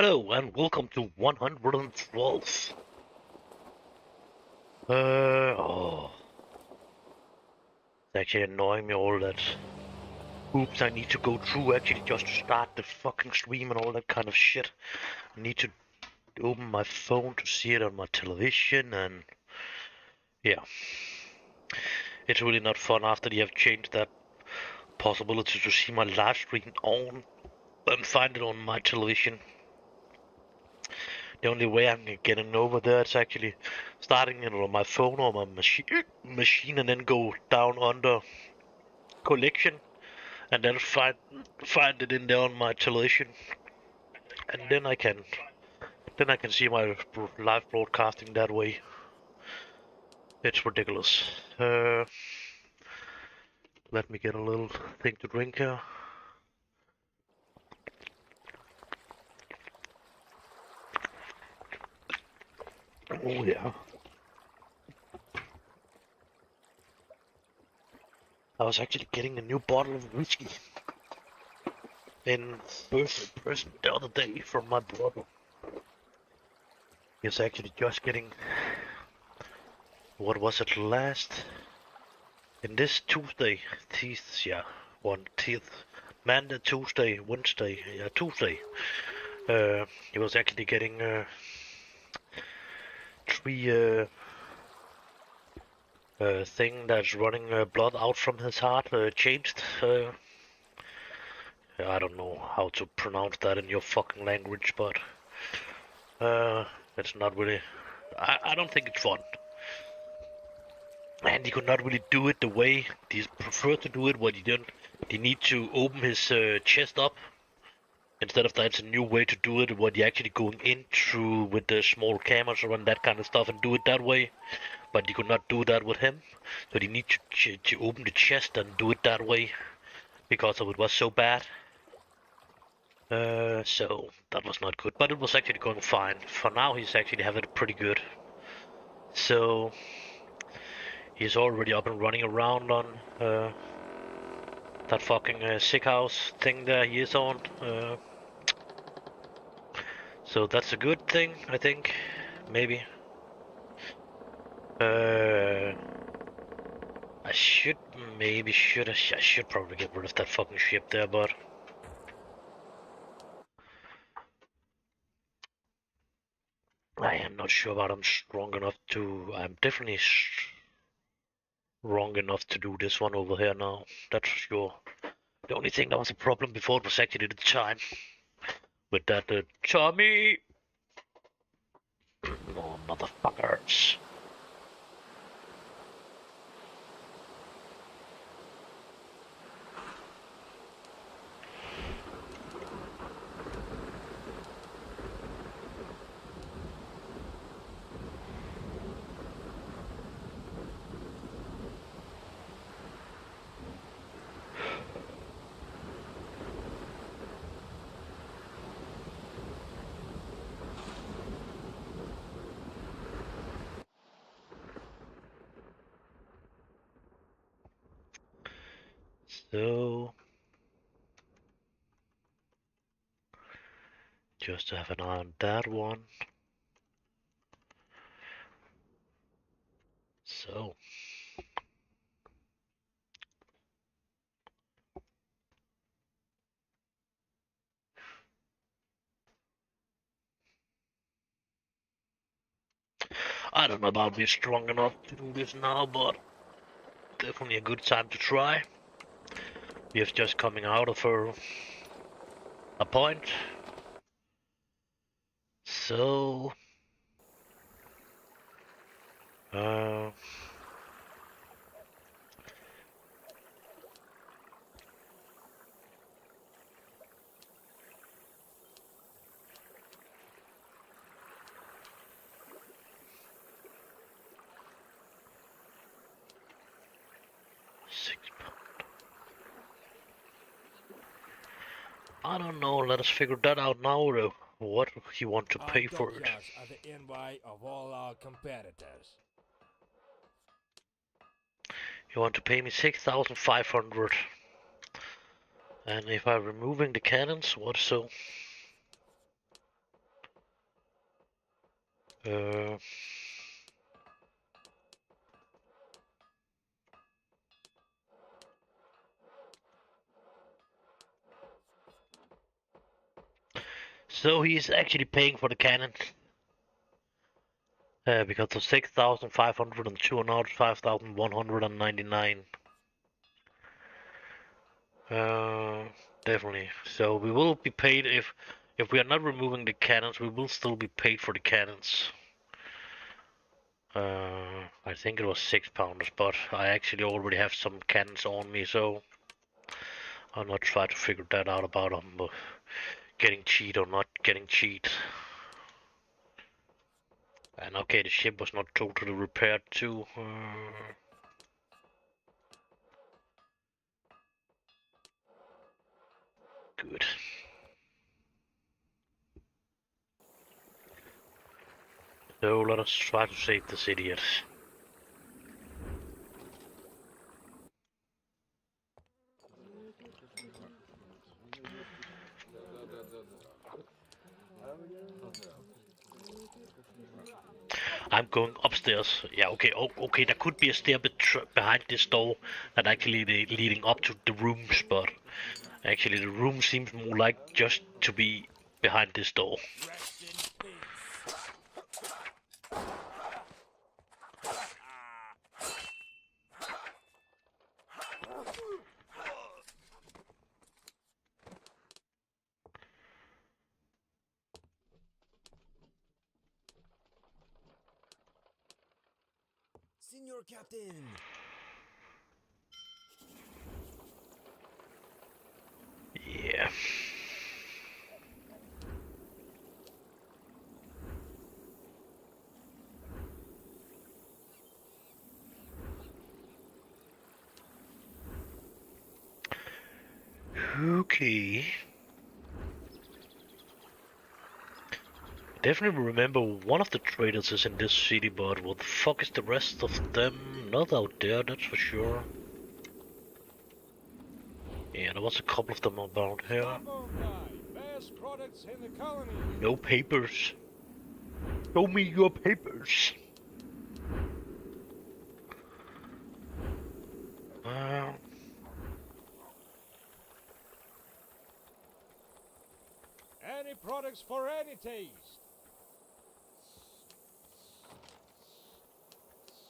Hello and welcome to 112. It's actually annoying me all that hoops I need to go through actually just to start the fucking stream and all that kind of shit. I need to open my phone to see it on my television and yeah. It's really not fun after they have changed that possibility to see my live stream on and find it on my television. The only way I'm getting over there is actually starting it on my phone or my machine and then go down under collection and then find it in there on my television, and then I can see my live broadcasting that way. It's ridiculous. Let me get a little thing to drink here. Oh yeah. I was actually getting a new bottle of whiskey in birthday present the other day from my brother. He's actually just getting, what was it last? In this Tuesday, teeth, yeah, one teeth, Monday, Tuesday, Wednesday, yeah, Tuesday. He was actually getting three thing that's running blood out from his heart changed. I don't know how to pronounce that in your fucking language, but it's not really. I don't think it's fun. And he could not really do it the way he preferred to do it. What he didn't, he need to open his chest up. Instead of that, it's a new way to do it. What you actually going in through with the small cameras and that kind of stuff and do it that way. But you could not do that with him. So you need to open the chest and do it that way because of it was so bad. So that was not good. But it was actually going fine. For now, he's actually having it pretty good. So he's already up and running around on that fucking sick house thing there he is on. So that's a good thing, I think. Maybe. I should probably get rid of that fucking ship there, but I am not sure about I'm strong enough to. I'm definitely strong enough to do this one over here now. That's for sure. The only thing that was a problem before was actually the time with that Tommy. Oh, motherfuckers. So, just to have an eye on that one. So. I don't know about being strong enough to do this now, but definitely a good time to try. We have just coming out of a point. So, uh, I don't know. Let us figure that out now. Or what you want to pay for it? Dockyards are the envy of all our competitors. You want to pay me 6,500. And if I'm removing the cannons, what so? Uh, so he's actually paying for the cannon. Because of 6,502 and not 5,199. Definitely. So we will be paid if we are not removing the cannons, we will still be paid for the cannons. I think it was £6, but I actually already have some cannons on me, so I'll not try to figure that out about getting cheat or not getting cheat. And okay, the ship was not totally repaired too. Good. So let us try to save this idiot. I'm going upstairs. Yeah, okay, okay, there could be a stair behind this door that actually leading up to the rooms, but actually the room seems more like just to be behind this door. Rest in peace. Senior Captain! Yeah. Okay. Definitely remember one of the traders is in this city, but what the fuck is the rest of them not out there, that's for sure. Yeah, there was a couple of them around here. Starboard guy, best products in the colony. No papers. Show me your papers. Any products for any taste.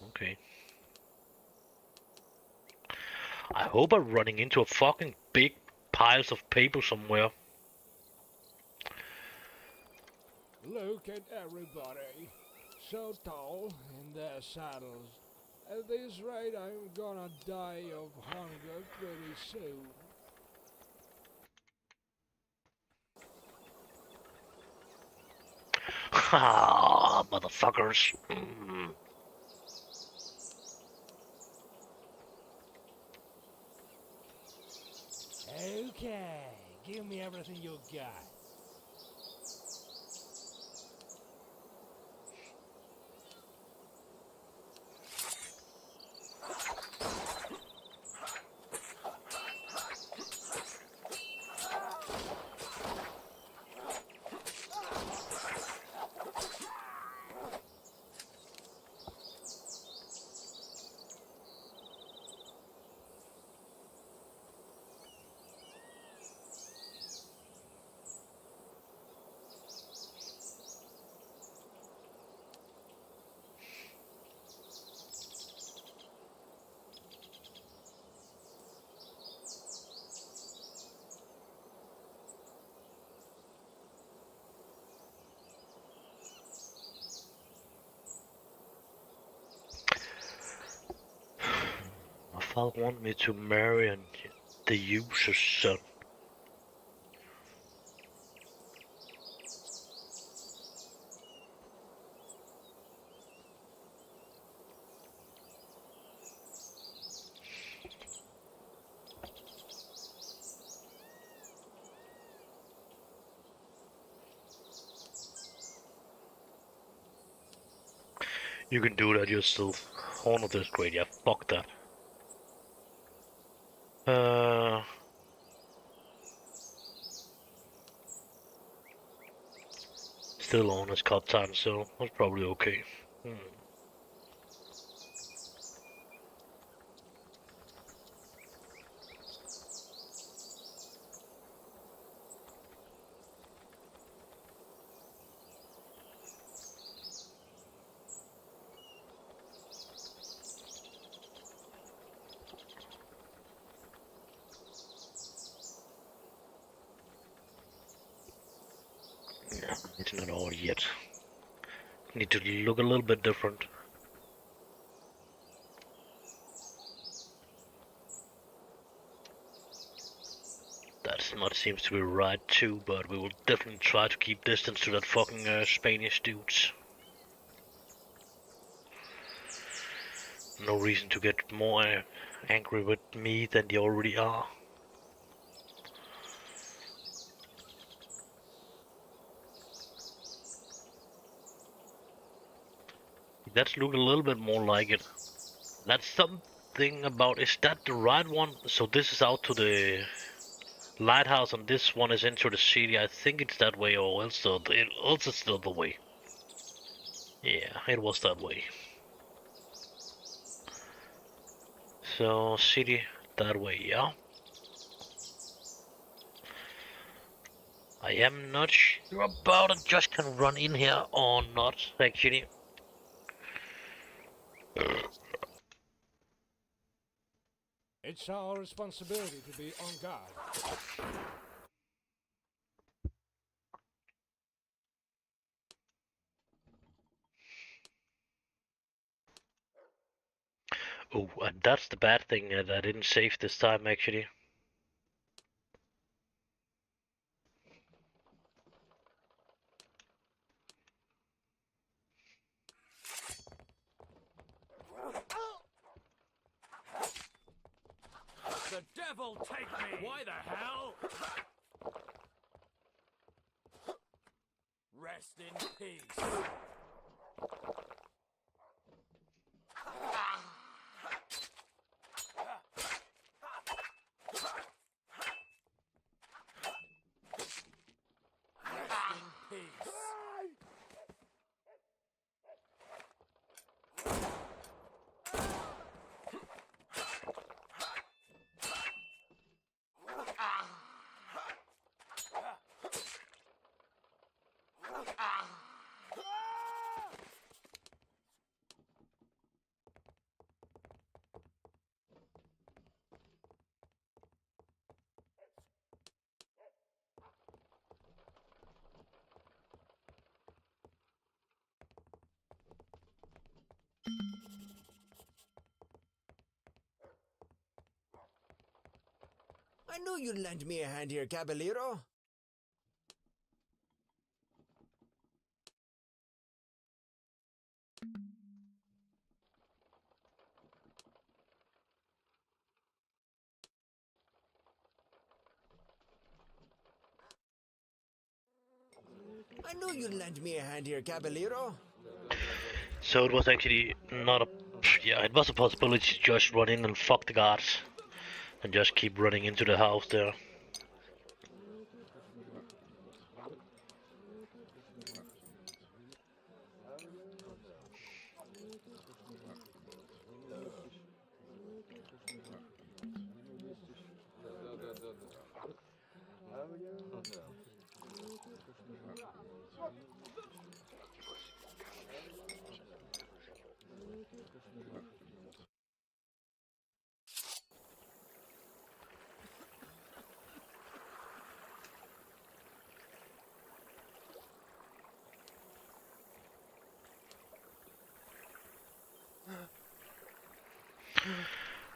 Okay. I hope I'm running into a fucking big piles of paper somewhere. Look at everybody. So tall in their saddles. At this rate, I'm gonna die of hunger pretty soon. Ha, motherfuckers. Okay, give me everything you got. My father wanted me to marry the user's son. You can do that yourself. Honor this great, yeah, fuck that. still on his Kaptan, so that's probably okay. Yeah, it's not all yet. Need to look a little bit different. That's not seems to be right too, but we will definitely try to keep distance to that fucking Spanish dudes. No reason to get more angry with me than they already are. That's looking a little bit more like it. That's something about, is that the right one? So this is out to the lighthouse and this one is into the city. I think it's that way, or else it's the other way. Yeah, it was that way. So city that way, yeah. I am not sure about it. Just can run in here or not, actually. It's our responsibility to be on guard. Oh, and that's the bad thing that I didn't save this time, actually. The devil take me! Why the hell? Rest in peace. Rest in peace. I knew you'd lend me a hand here, Caballero. I knew you'd lend me a hand here, Caballero. So it was actually not a... Yeah, it was a possibility to just run in and fuck the guards. And just keep running into the house there.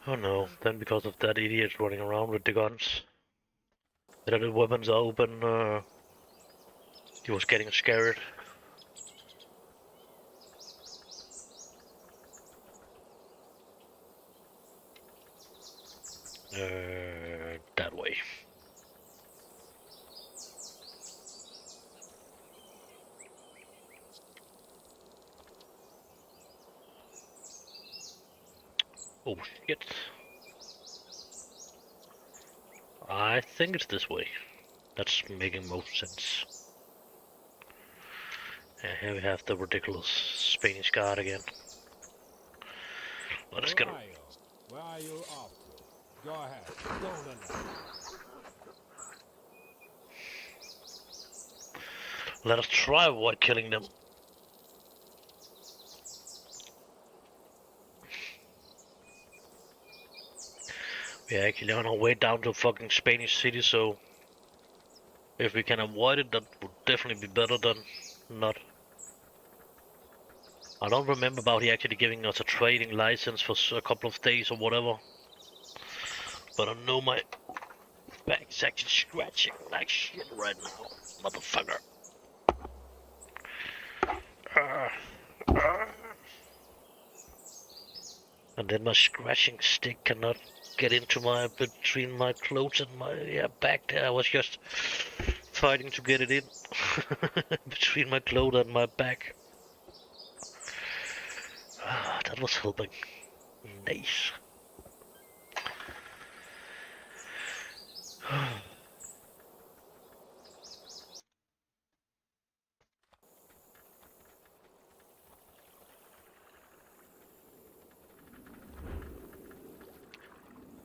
Oh no, then because of that idiot running around with the guns. That the weapons are open, he was getting scared. That way. Oh shit. I think it's this way. That's making most sense. Yeah, here we have the ridiculous Spanish guard again. Let us Who get. are you? Where are you off to? Go ahead. Don't announce. Let us try avoid killing them. We're actually on our way down to fucking Spanish city, so if we can avoid it, that would definitely be better than not. I don't remember about he actually giving us a trading license for a couple of days or whatever. But I know my back's actually scratching like shit right now, motherfucker. And then my scratching stick cannot get into my between my clothes and my back there. I was just fighting to get it in between my clothes and my back. That was helping. Nice.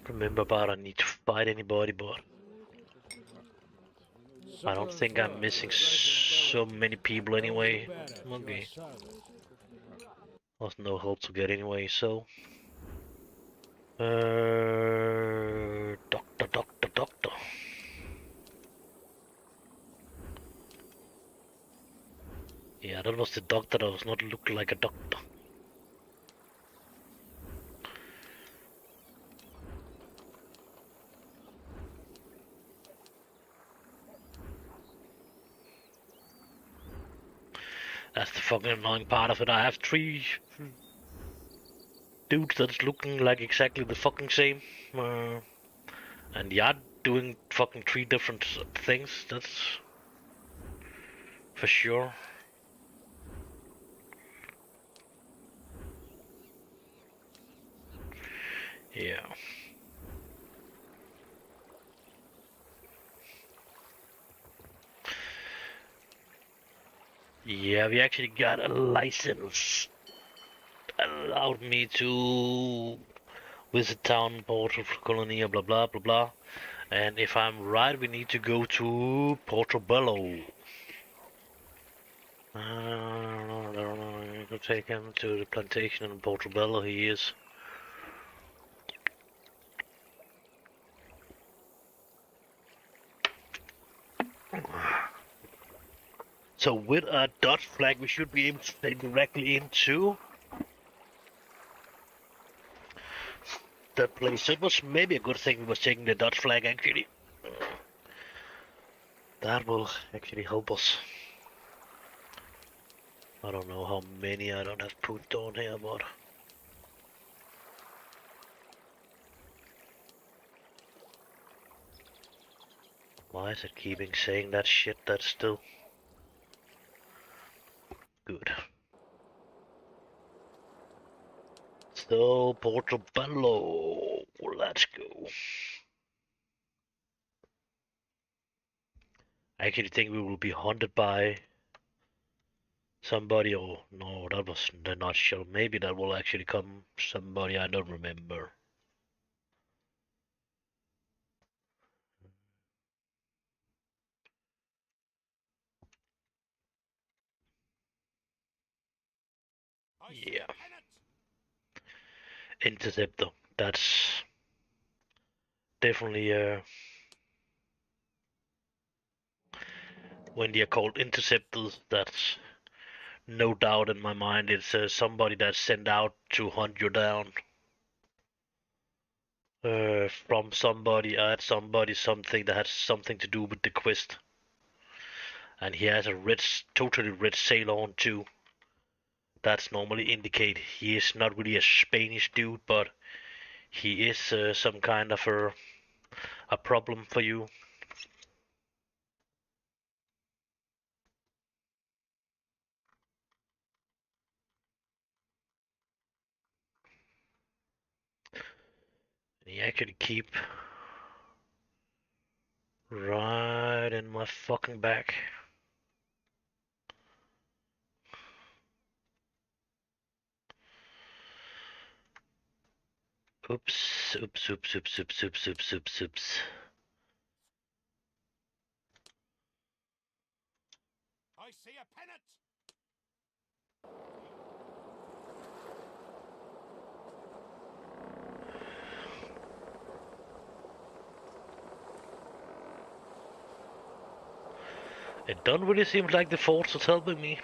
Remember, but I need to fight anybody, but I don't think I'm missing so many people anyway. Okay. There's no help to get anyway, so. Doctor. Yeah, that was the doctor that was not looking like a doctor. That's the fucking annoying part of it. I have 3 dudes that's looking like exactly the fucking same. And yeah, doing fucking 3 different things, that's for sure. Yeah. Yeah, we actually got a license. Allowed me to visit town, Porto Colonia, blah blah blah blah. And if I'm right, we need to go to Portobello. I don't know. You can take him to the plantation in Portobello. He is. So with a Dutch flag, we should be able to stay directly into that place. It was maybe a good thing we was taking the Dutch flag actually. That will actually help us. I don't know how many I don't have put down here, but why is it keeping saying that shit? That's still good. So Portobello, let's go. I actually think we will be haunted by somebody. Oh no, that was the nutshell. Maybe that will actually come somebody I don't remember. Yeah. Interceptor. That's definitely when they are called interceptors. That's no doubt in my mind. It's somebody that's sent out to hunt you down. From somebody at somebody something that has something to do with the quest. And he has a red, totally red sail on too. That's normally indicate he is not really a Spanish dude, but he is some kind of a problem for you. And he actually keep right in my fucking back. Oops, oops, oops, oops, oops, oops, oops, oops, oops. I see a pennant! It don't really seem like the force is helping me.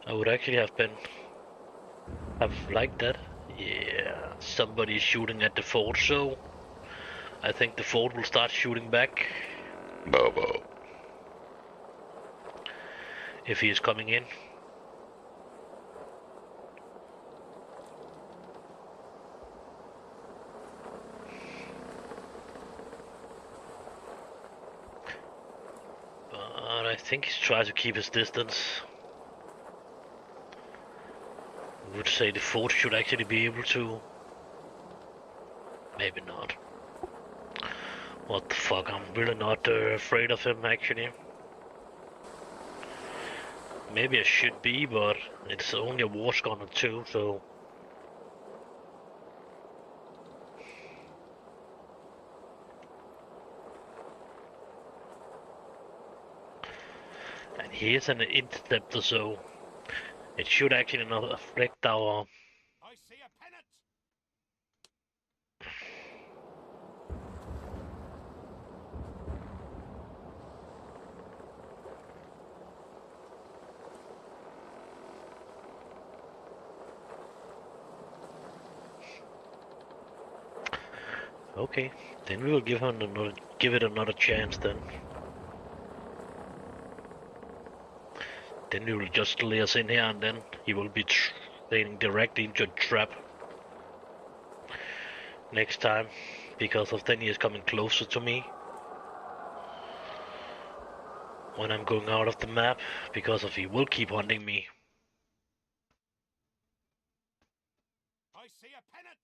I would actually have liked that. Yeah, somebody's shooting at the fort, so I think the fort will start shooting back. Bobo. If he is coming in. But I think he's trying to keep his distance. I would say the fort should actually be able to. Maybe not. What the fuck, I'm really not afraid of him actually. Maybe I should be, but it's only a war gunner too, so... And here's an interceptor, so it should actually not affect our... I see a pennant! Okay, then we will give it another chance then. Then we will just lay us in here and then he will be training directly into a trap. Next time, because of then he is coming closer to me. When I'm going out of the map, because of he will keep hunting me. I see a pennant!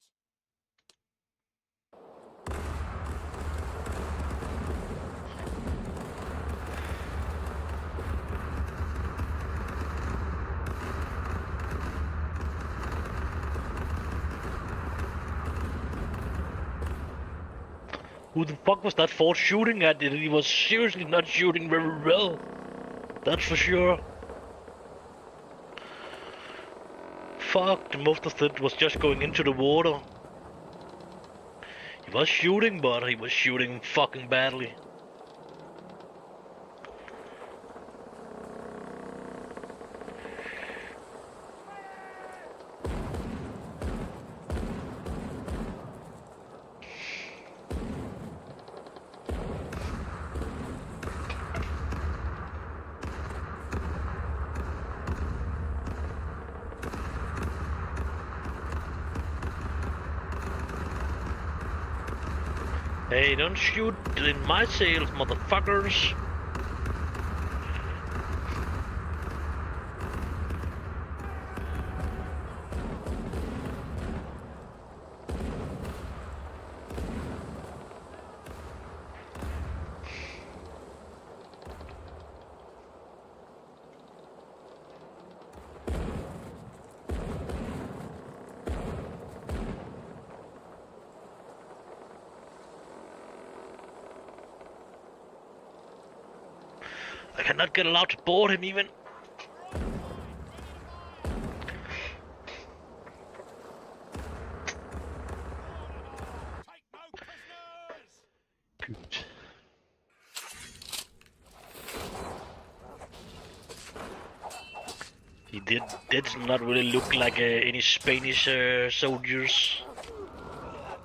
Who the fuck was that fort shooting at? He was seriously not shooting very well. That's for sure. Fuck, most of it was just going into the water. He was shooting, but he was shooting fucking badly. Hey, don't shoot in my sails, motherfuckers! I cannot get allowed to board him even. Take no prisoners! Good. He did not really look like any Spanish soldiers.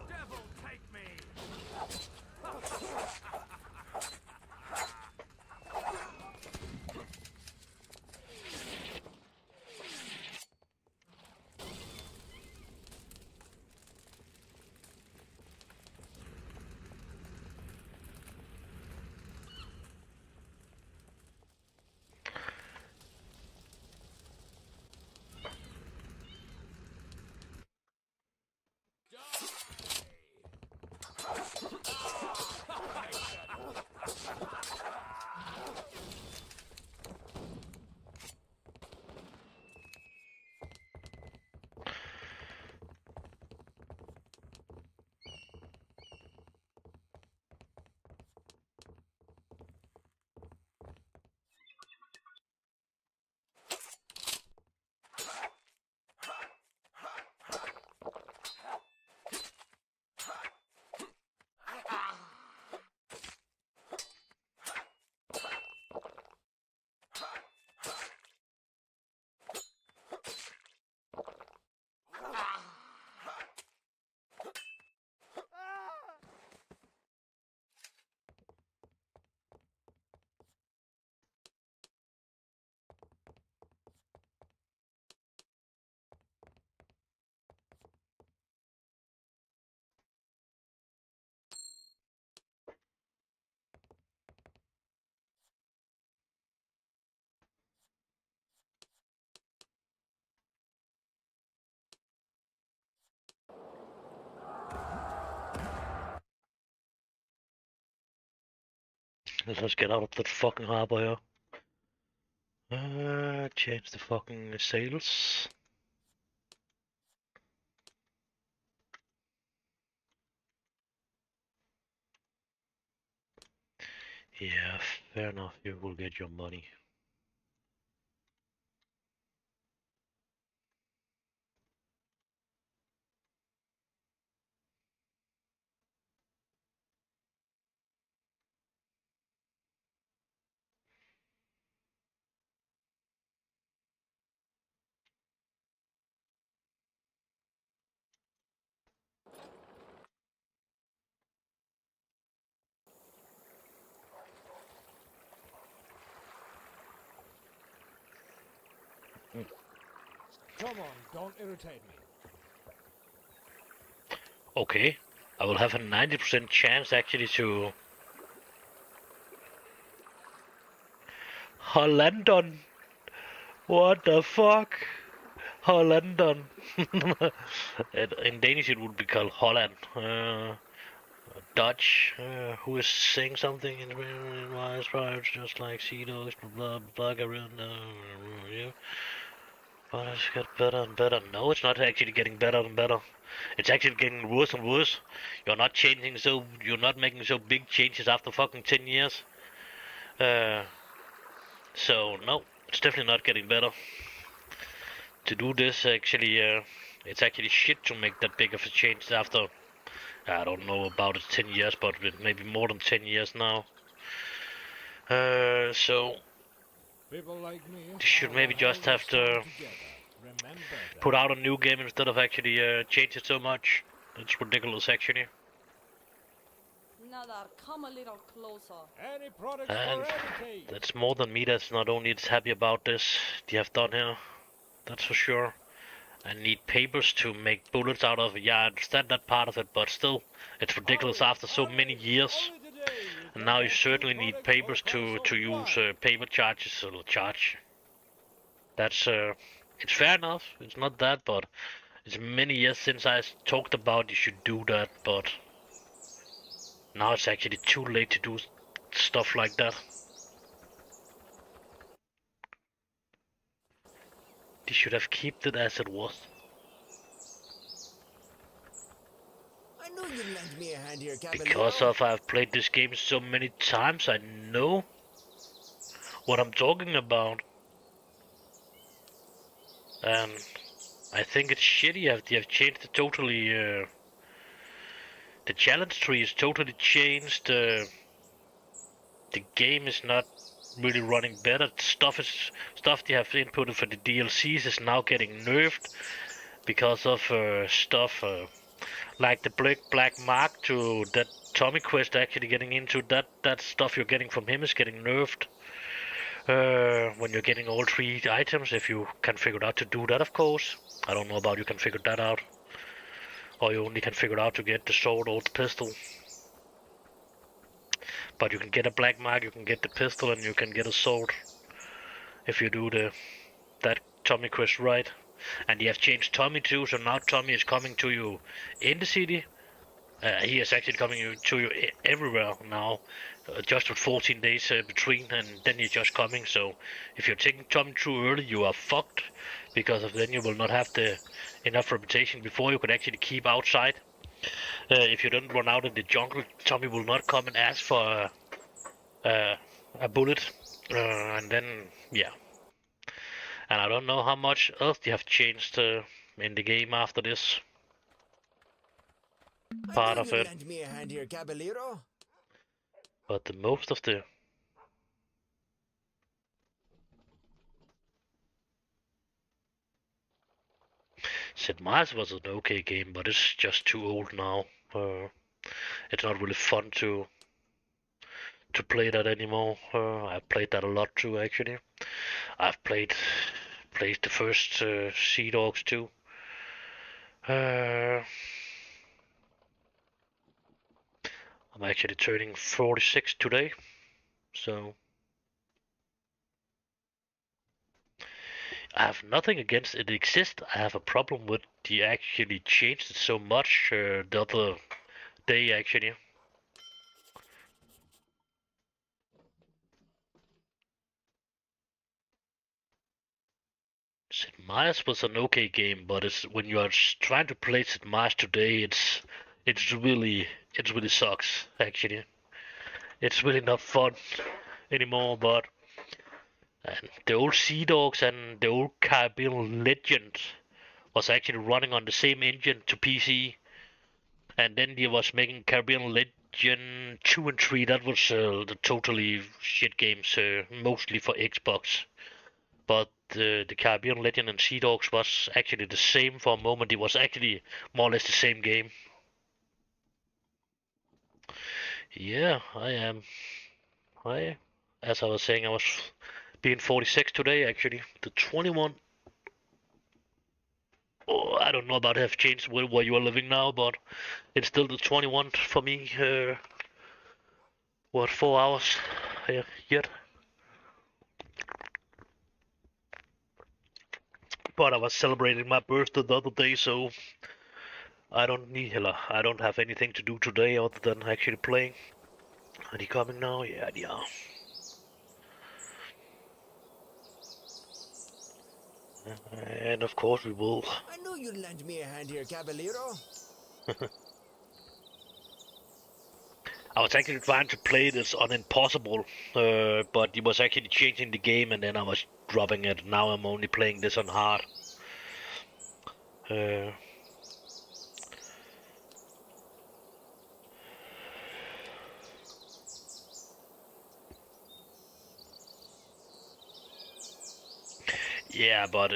Devil take me! Let's just get out of that fucking harbor here. Change the fucking sails. Yeah, fair enough. You will get your money. Come on, don't irritate me. Okay, I will have a 90% chance actually to Hollandon. What the fuck? Hollandon. In Danish it would be called Holland. Dutch, who is saying something in my tribes, just like sea dogs, blah blah blah, around you. But it's got better and better. No, it's not actually getting better and better. It's actually getting worse and worse. You're not changing you're not making so big changes after fucking 10 years. So no, it's definitely not getting better. To do this, actually, it's actually shit to make that big of a change after, I don't know about it 10 years, but maybe more than 10 years now. So People like me they should maybe just have to put out a new game instead of actually change it so much. It's ridiculous, actually. Nadar, come a little closer. Any products And for any case. that's more than me that's not only is happy about this, they have done here. That's for sure. I need papers to make bullets out of. Yeah, I understand that part of it, but still, it's ridiculous after so many years. And now you certainly need papers to use paper charges or charge. That's it's fair enough. It's not that, but it's many years since I talked about you should do that. But now it's actually too late to do stuff like that. They should have kept it as it was. I knew you'd lend me a hand here, Caballero. Because of I've played this game so many times, I know what I'm talking about. And I think it's shitty they have changed it totally. The challenge tree is totally changed. The game is not really running better. Stuff they have inputted for the DLCs is now getting nerfed because of stuff like the black mark to that Tommy quest actually getting into that stuff you're getting from him is getting nerfed. When you're getting all 3 items, if you can figure out to do that, of course. I don't know about you can figure that out. Or you only can figure out to get the sword or the pistol. But you can get a black mark, you can get the pistol, and you can get a sword. If you do that Tommy quest right. And you have changed Tommy too, so now Tommy is coming to you in the city. He is actually coming to you everywhere now, just with 14 days between, and then he's just coming. So if you're taking Tommy too early, you are fucked, because of then you will not have the enough reputation before you could actually keep outside. If you don't run out in the jungle, Tommy will not come and ask for a bullet, and then yeah. And I don't know how much else they have changed in the game after this part of it. Lend me a hand here, Caballero. But the most of the Sid Meier's was an okay game, but it's just too old now. It's not really fun to play that anymore. I've played that a lot too, actually. I've played the first Sea Dogs too. I'm actually turning 46 today, so I have nothing against it exists. I have a problem with they actually changed it so much the other day, actually. Sid Meier's was an okay game, but it's when you are trying to play Sid Meier's today, it's really sucks actually. It's really not fun anymore. But and the old Sea Dogs and the old Caribbean Legend was actually running on the same engine to PC, and then he was making Caribbean Legend 2 and 3. That was the totally shit games, mostly for Xbox. But the Caribbean Legend and Sea Dogs was actually the same for a moment. It was actually more or less the same game. Yeah, I am. As I was saying, I was being 46 today actually. The 21. Oh, I don't know about have changed where you are living now, but it's still the 21 for me. What 4 hours yet? But I was celebrating my birthday the other day, so I don't have anything to do today other than actually playing. Are they coming now? Yeah, they are. And of course we will. I knew you'd lend me a hand here, Caballero. I was actually trying to play this on Impossible, but it was actually changing the game, and then I was dropping it. Now I'm only playing this on hard. Uh, yeah, but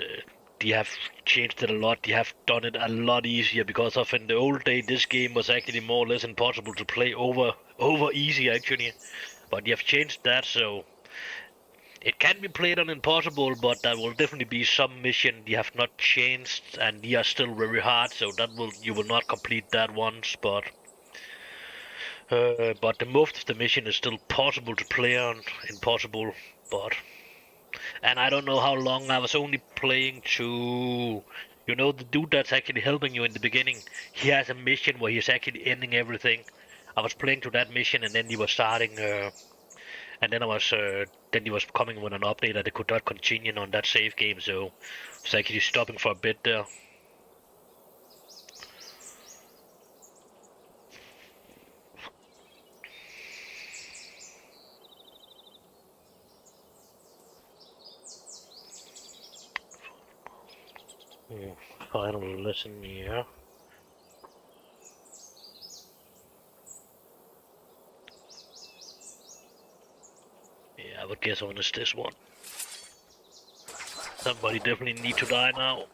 they have changed it a lot. They have done it a lot easier because of in the old day this game was actually more or less impossible to play over easy actually. But they have changed that, so it can be played on Impossible, but there will definitely be some mission they have not changed, and they are still very hard. So you will not complete that once, but the most of the mission is still possible to play on Impossible. But and I don't know how long. I was only playing to, the dude that's actually helping you in the beginning. He has a mission where he's actually ending everything. I was playing to that mission, and then he was starting. And then then he was coming with an update that I could not continue on that save game, so it's actually stopping for a bit there. Final lesson here. Yeah, I would guess on this one. Somebody definitely need to die now.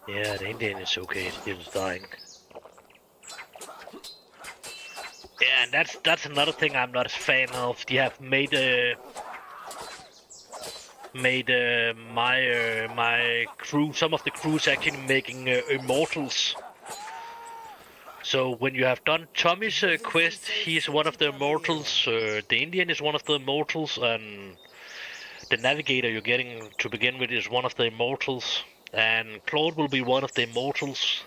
Yeah, the Indian is okay, still dying. Yeah, and that's another thing I'm not a fan of. They have made my crew, some of the crews actually making immortals. So when you have done Tommy's quest, he's one of the immortals. The Indian is one of the immortals, and the navigator you're getting to begin with is one of the immortals. And Claude will be one of the immortals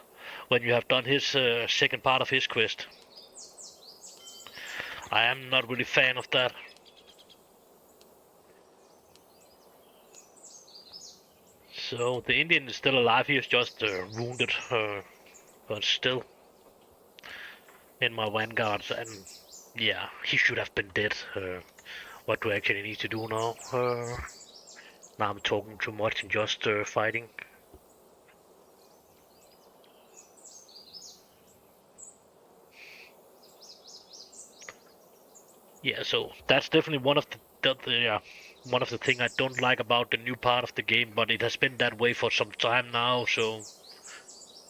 when you have done his second part of his quest. I am not really a fan of that. So the Indian is still alive. He is just wounded, but still in my vanguards, and yeah, he should have been dead. What do I actually need to do now? Now I'm talking too much and just fighting. Yeah, so that's definitely one of the thing I don't like about the new part of the game, but it has been that way for some time now, so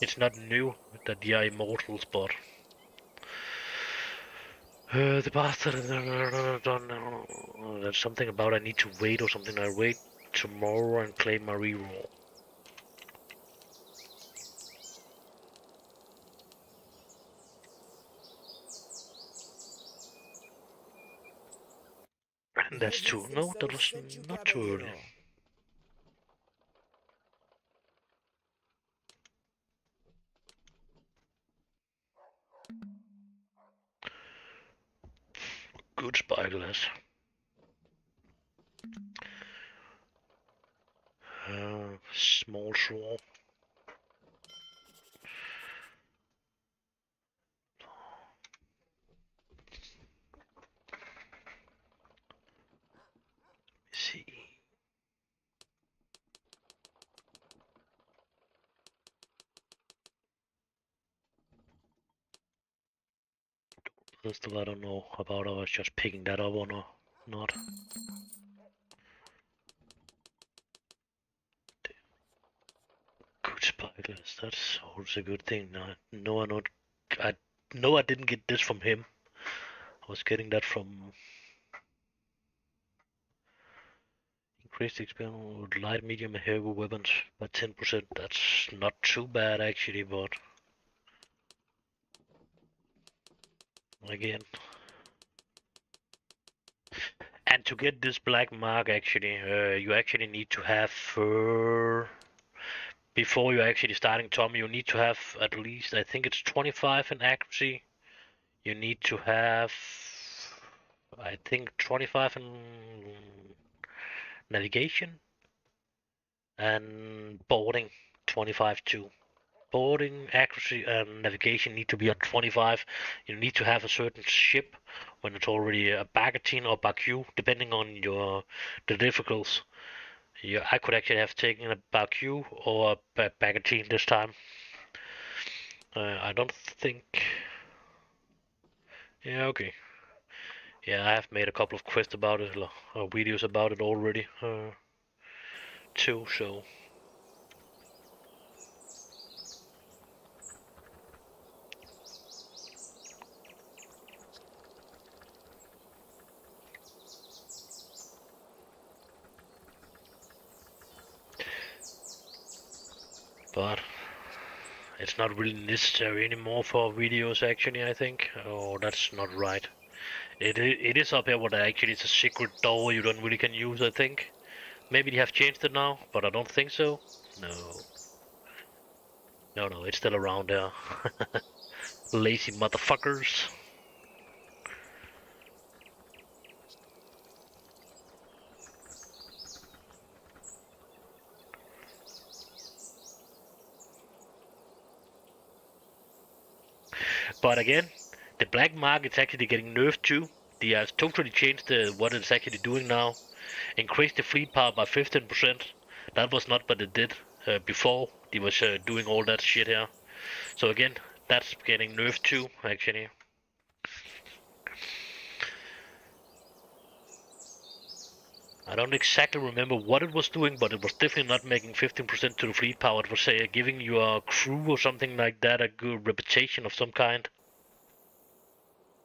it's not new that they are immortals, but the bastard. There's something about I need to wait or something. I wait tomorrow and claim my reroll. And that's too. No, that was not too early. Good spyglass. Small swarm. See. Pistol, I don't know about. I was just picking that up or not. Good spyglass. That's always a good thing. I know I didn't get this from him. I was getting that from increased experience with light, medium, and heavy weapons by 10%. That's not too bad actually, but again. And to get this black mark actually, you actually need to have before you're actually starting Tommy, you need to have at least, I think it's 25 in accuracy. You need to have, I think 25 in navigation and boarding 25 too. Boarding, accuracy, and navigation need to be on 25. You need to have a certain ship when it's already a Bagatine or Baku, depending on the difficulties. Yeah, I could actually have taken a Baku or a Bagatine this time. I don't think. Yeah, okay. Yeah, I have made a couple of quests about it, or videos about it already, too. So. But it's not really necessary anymore for videos actually, I think. Oh, that's not right. It is up here, but actually it's a secret door you don't really can use, I think. Maybe they have changed it now, but I don't think so. No. No, it's still around there. Lazy motherfuckers. But again, the black mark is actually getting nerfed too. They have totally changed what it's actually doing now. Increased the fleet power by 15%. That was not what it did before. They was doing all that shit here. So again, that's getting nerfed too, actually. I don't exactly remember what it was doing, but it was definitely not making 15% to the fleet power. It was giving your crew or something like that a good reputation of some kind.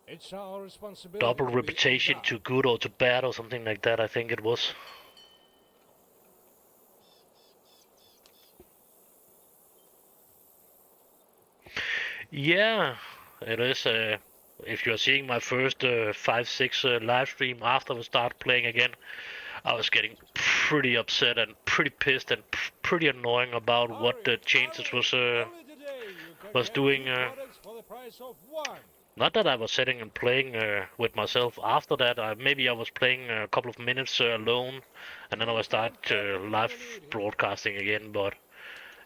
It's our responsibility. Double reputation to good or to bad or something like that, I think it was. Yeah, it is. If you're seeing my first 5-6 live stream after we start playing again, I was getting pretty upset and pretty pissed and pretty annoying about what the changes was doing. Not that I was sitting and playing with myself after that. Maybe I was playing a couple of minutes alone, and then I would start live broadcasting again. But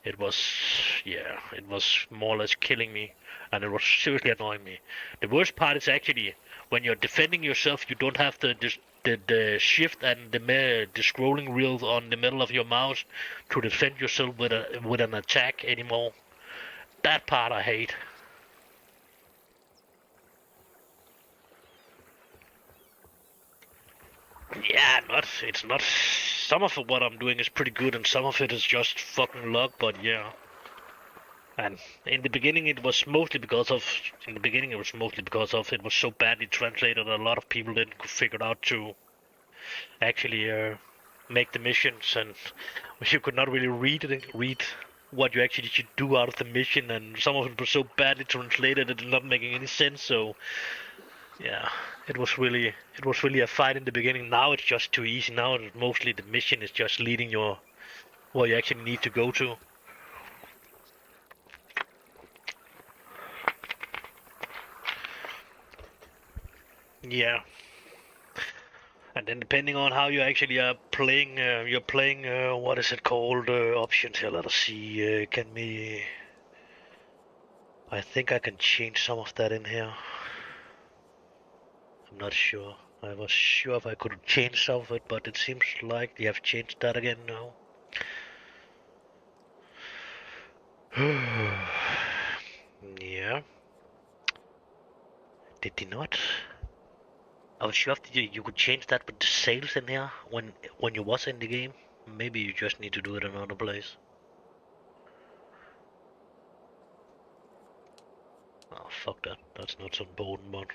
it was, yeah, it was more or less killing me, and it was seriously annoying me. The worst part is actually when you're defending yourself, you don't have the shift and the scrolling wheel on the middle of your mouse to defend yourself with an attack anymore. That part I hate. Yeah, it's not. Some of what I'm doing is pretty good, and some of it is just fucking luck. But yeah. And in the beginning, it was mostly because of. It was so badly translated. A lot of people didn't figure out to actually make the missions, and you could not really read what you actually should do out of the mission, and some of it was so badly translated it did not making any sense. So yeah, it was really a fight in the beginning. Now it's just too easy. Now mostly the mission is just leading your where you actually need to go to. Yeah, And then depending on how you actually are playing, you're playing, what is it called, options here, let us see, can we... I think I can change some of that in here. I'm not sure. I was sure if I could change some of it, but it seems like they have changed that again now. Yeah. Did they not? I was sure if you could change that with the sales in here when you was in the game. Maybe you just need to do it in another place. Oh, fuck that. That's not so important, but...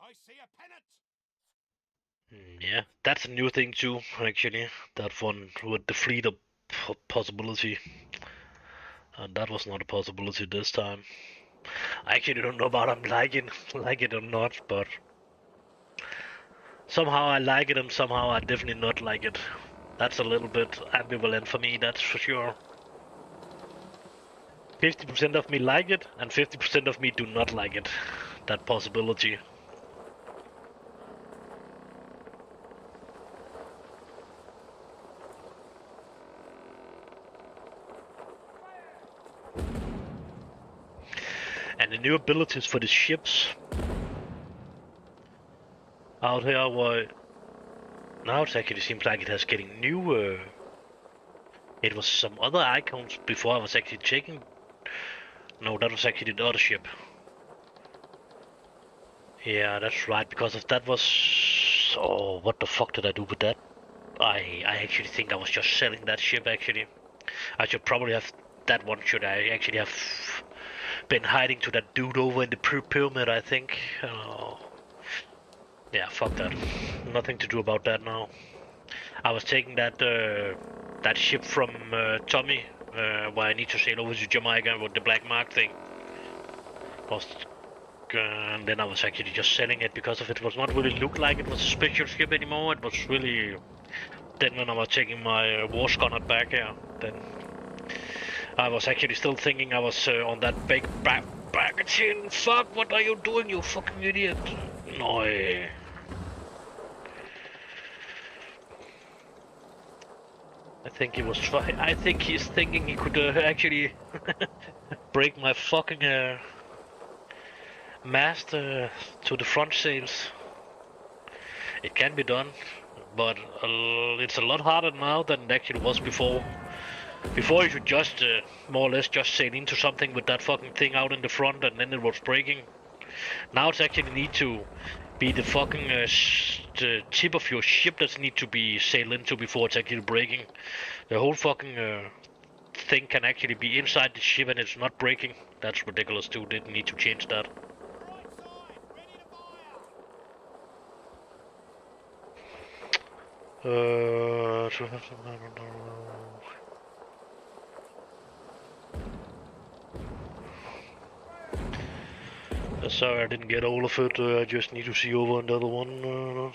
I see a pennant. Yeah, that's a new thing too, actually. That one with the fleet of possibility. And that was not a possibility this time. I actually don't know about I'm like it or not, but somehow I like it and somehow I definitely not like it. That's a little bit ambivalent for me, that's for sure. 50% of me like it and 50% of me do not like it. That possibility. And the new abilities for the ships out here were... Now it actually seems like it has getting new... It was some other icons before I was actually checking. No, that was actually the other ship. Yeah, that's right, because if that was... Oh, what the fuck did I do with that? I actually think I was just selling that ship, actually. I should probably have... That one should I actually have been hiding to that dude over in the pyramid, I think. Oh. Yeah, fuck that. Nothing to do about that now. I was taking that that ship from Tommy, where I need to sail over to Jamaica with the black mark thing. And then I was actually just selling it because of it was not really look like it was a special ship anymore. It was really... Then when I was taking my war schooner back here, then I was actually still thinking I was on that big baggage. Fuck, what are you doing, you fucking idiot? No. I think he was trying. I think he's thinking he could actually break my fucking mast to the front sails. It can be done, but it's a lot harder now than it actually was before. Before you could just more or less just sail into something with that fucking thing out in the front and then it was breaking. Now it's actually need to be the fucking the tip of your ship that need to be sailed into before it's actually breaking. The whole fucking thing can actually be inside the ship and it's not breaking. That's ridiculous too. Didn't need to change that. Right side, ready to Sorry, I didn't get all of it. I just need to see over another one.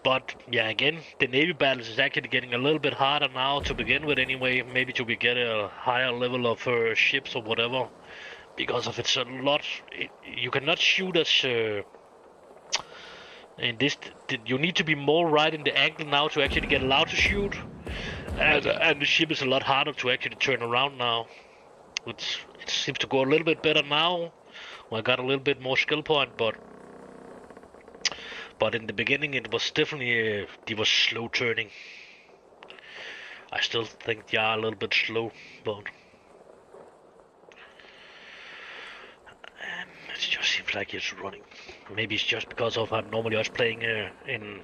But yeah, again, the Navy battles is actually getting a little bit harder now to begin with anyway. Maybe to get a higher level of ships or whatever. Because of it's a lot. You cannot shoot us in this. You need to be more right in the angle now to actually get allowed to shoot. And the ship is a lot harder to actually turn around now. It seems to go a little bit better now. Well, I got a little bit more skill point, but in the beginning it was definitely it was slow turning. I still think they are a little bit slow, but it just seems like it's running. Maybe it's just because of I'm normally just playing in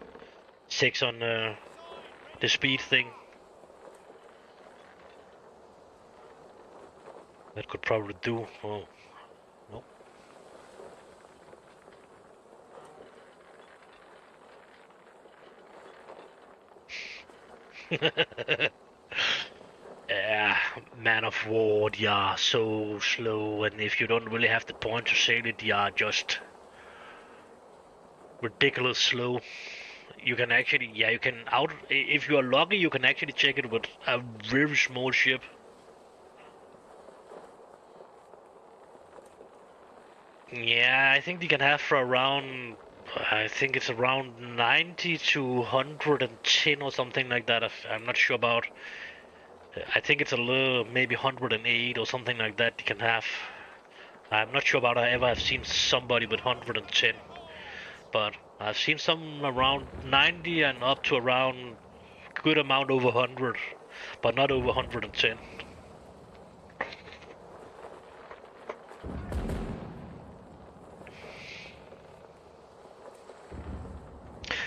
6 on the speed thing. That could probably do. Oh, no. Yeah, Man of War, they are so slow, and if you don't really have the point to sail it, they are just ridiculous slow. You can actually, yeah, you can if you are lucky, you can actually check it with a very small ship. Yeah, I think you can have for around, I think it's around 90 to 110 or something like that. I'm not sure about. I think it's a little, maybe 108 or something like that you can have. I'm not sure about I ever have seen somebody with 110, but I've seen some around 90 and up to around good amount over 100, but not over 110.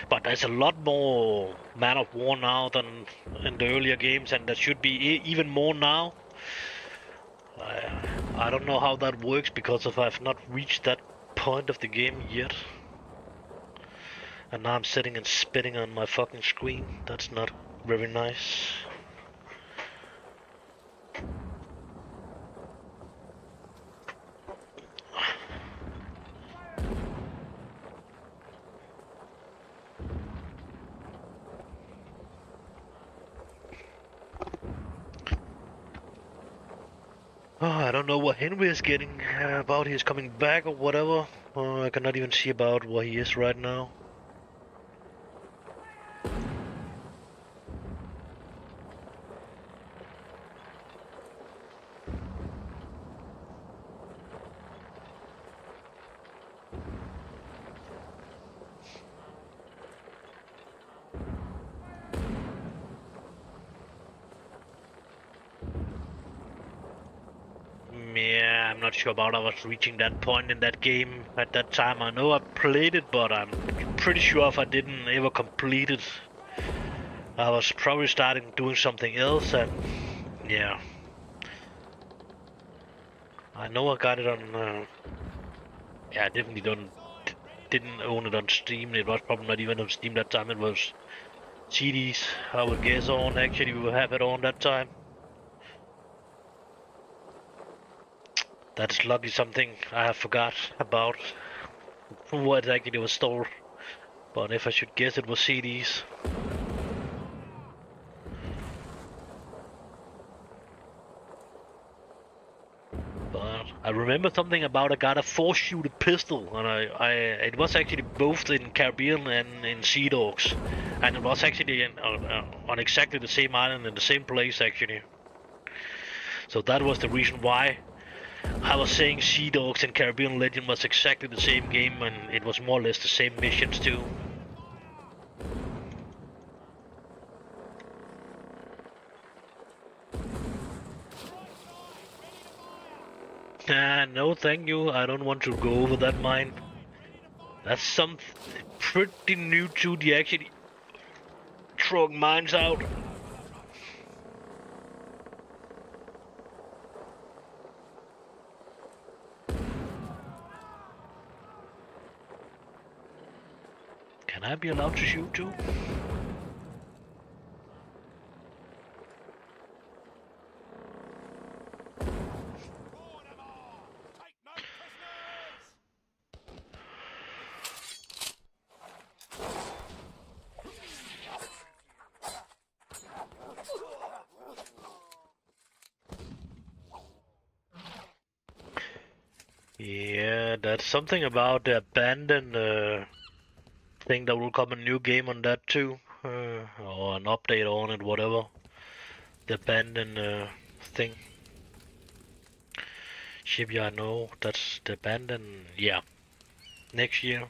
But there's a lot more Man of War now than in the earlier games, and there should be even more now. I don't know how that works because I've not reached that point of the game yet. And now I'm sitting and spitting on my fucking screen. That's not very nice. Oh, I don't know what Henry is getting about he's coming back or whatever. I cannot even see about where he is right now. Yeah, I'm not sure about I was reaching that point in that game at that time. I know I played it, but I'm pretty sure if I didn't ever complete it, I was probably starting doing something else, and yeah. I know I got it on, yeah, I definitely didn't own it on Steam. It was probably not even on Steam that time. It was CDs, I would guess on. Actually, we will have it on that time. That's lucky something I have forgot about what actually was stored. But if I should guess, it was CDs. But I remember something about I got a 4-shooter pistol, and it was actually both in Caribbean and in Sea Dogs, and it was actually on exactly the same island in the same place actually. So that was the reason why I was saying Sea Dogs and Caribbean Legend was exactly the same game, and it was more or less the same missions too. No thank you, I don't want to go over that mine. That's something pretty new to the actually throwing mines out. Can I be allowed to shoot too? Take no prisoners! Yeah, that's something about the abandoned thing that will come a new game on that too, or an update on it, whatever. The abandoned thing. Shipyard, no, that's the abandoned. Yeah, next year.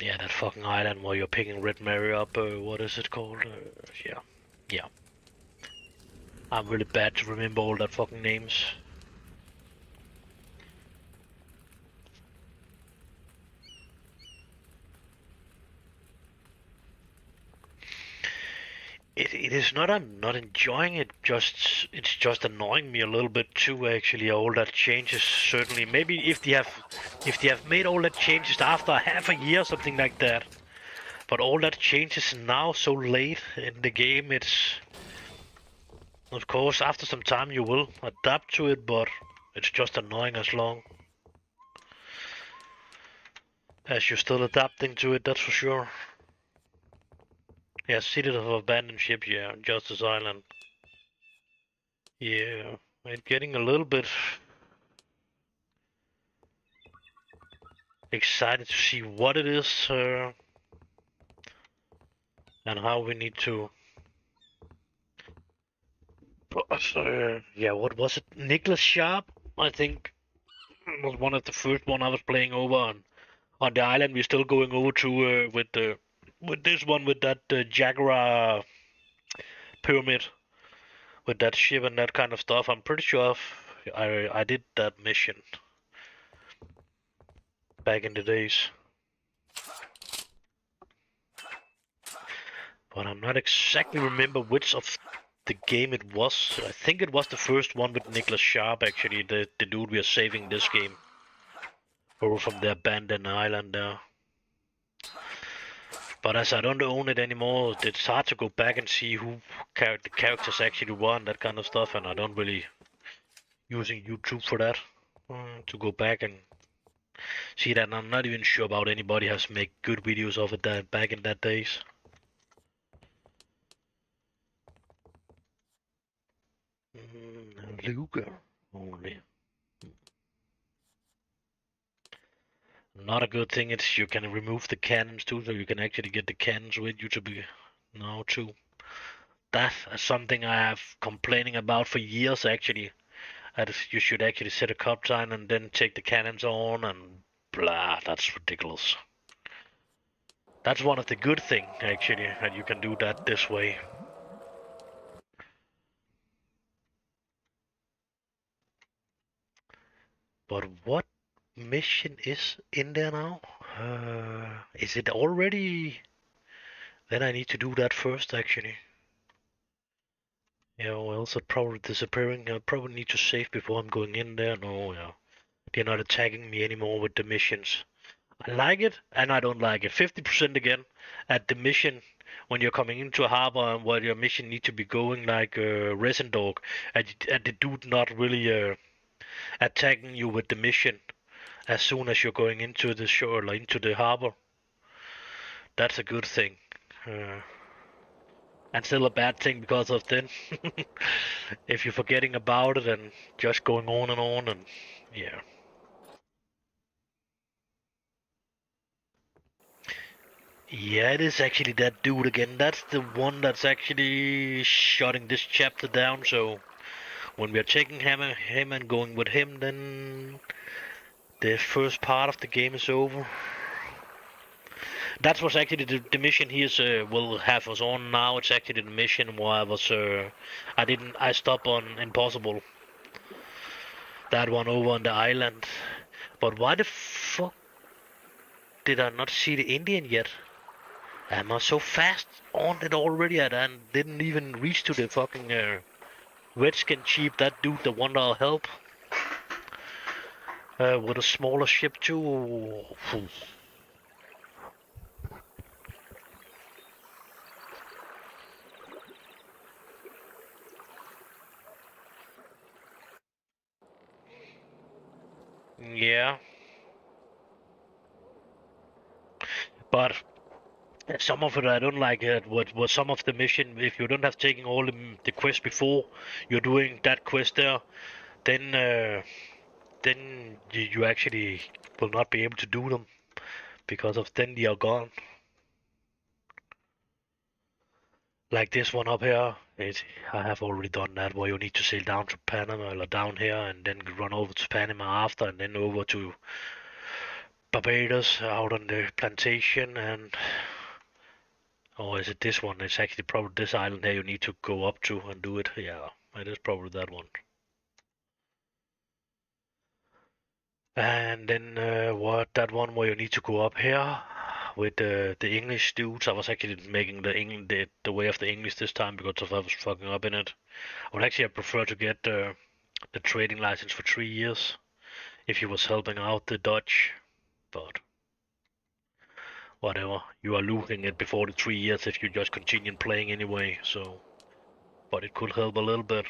Yeah, that fucking island where you're picking Red Mary up. What is it called? Yeah, yeah. I'm really bad to remember all that fucking names. It is not I'm not enjoying it, it's just annoying me a little bit too actually, all that changes certainly. Maybe if they have made all that changes after half a year or something like that. But all that changes now so late in the game, it's of course after some time you will adapt to it, but It's just annoying as long as you're still adapting to it, that's for sure. Yeah, City of Abandoned Ships, yeah, Justice Island. Yeah, it's getting a little bit excited to see what it is and how we need to. Yeah, what was it? Nicholas Sharp, I think, was one of the first one I was playing over on the island. We're still going over to with this one with that Jaguar pyramid with that ship and that kind of stuff. I'm pretty sure I did that mission back in the days. But I'm not exactly remember which of the game it was. I think it was the first one with Nicholas Sharp, actually, the dude we are saving this game. Over from the abandoned island there. But as I don't own it anymore, it's hard to go back and see who the characters actually were and that kind of stuff, and I don't really using YouTube for that. To go back and see that, and I'm not even sure about anybody has made good videos of it that back in that days. Luger only. Not a good thing is you can remove the cannons too, so you can actually get the cannons with you to be now too. That is something I have complaining about for years actually. That you should actually set a cup time and then take the cannons on and blah, that's ridiculous. That's one of the good things actually, that you can do that this way. But what mission is in there now? Is it already? Then I need to do that first actually. Yeah, well, else it's probably disappearing. I probably need to save before I'm going in there. No, yeah. They're not attacking me anymore with the missions. I like it and I don't like it. 50% again at the mission when you're coming into a harbor and where your mission need to be going like Resin Dog, and the dude not really attacking you with the mission as soon as you're going into the shore, like into the harbor. That's a good thing. And still a bad thing because of then if you're forgetting about it and just going on and yeah. Yeah, it is actually that dude again. That's the one that's actually shutting this chapter down, so when we are taking him and going with him, then the first part of the game is over. That was actually the mission he is will have us on now. It's actually the mission where I was I stopped on Impossible. That one over on the island. But why the fuck did I not see the Indian yet? Am I so fast on it already and didn't even reach to the fucking Redskin chief, that dude, the one that'll help? With a smaller ship too. Yeah. But some of it I don't like it. What some of the mission, if you don't have taken all the quests before you're doing that quest there, then you actually will not be able to do them because of then they are gone. Like this one up here, I have already done that where you need to sail down to Panama or down here and then run over to Panama after and then over to Barbados out on the plantation and or is it this one? It's actually probably this island here you need to go up to and do it. Yeah, it is probably that one. And then that one where you need to go up here with the English dudes. I was actually making the way of the English this time because I was fucking up in it. I would actually prefer to get the trading license for 3 years if he was helping out the Dutch, but whatever. You are losing it before the 3 years if you just continue playing anyway. So, but it could help a little bit.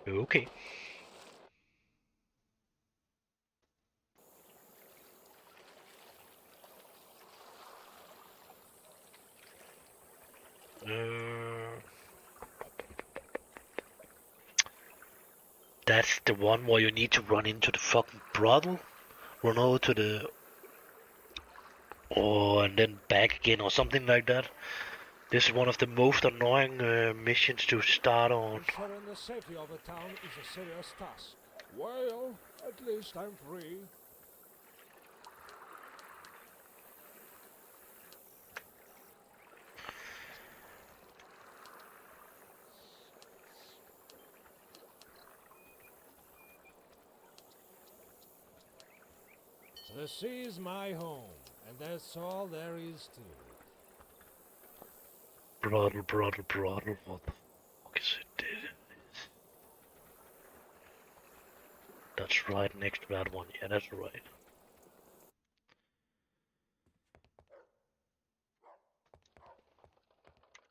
Okay. That's the one where you need to run into the fucking brothel, run over to the, and then back again or something like that. This is one of the most annoying missions to start on. Ensuring the safety of the town is a serious task. Well, at least I'm free. The sea is my home, and that's all there is to it. Brothel, what the fuck is it? That's right next to that one, yeah, that's right.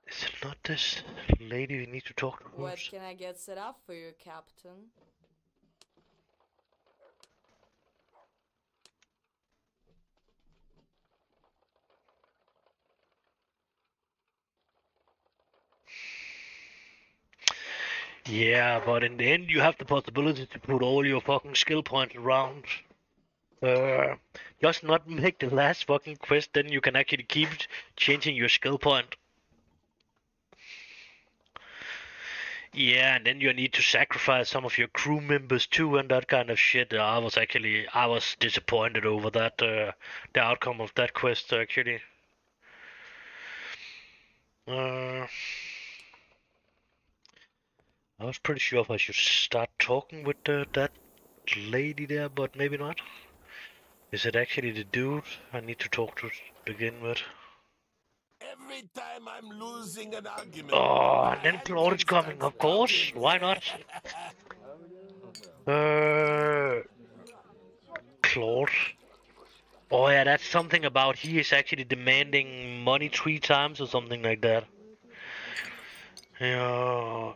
Is it not this lady we need to talk to What first? can I get set up for you, Captain? Yeah, but in the end you have the possibility to put all your fucking skill points around. Just not make the last fucking quest, then you can actually keep changing your skill point. Yeah, and then you need to sacrifice some of your crew members too and that kind of shit. I was disappointed over that, the outcome of that quest actually. I was pretty sure if I should start talking with that lady there, but maybe not. Is it actually the dude I need to talk to begin with? Every time I'm losing an argument, Oh, my and then Claude is handgun coming, starts of course. talking. Why not? Uh, Claude. Oh yeah, that's something about he is actually demanding money 3 times or something like that. Yeah.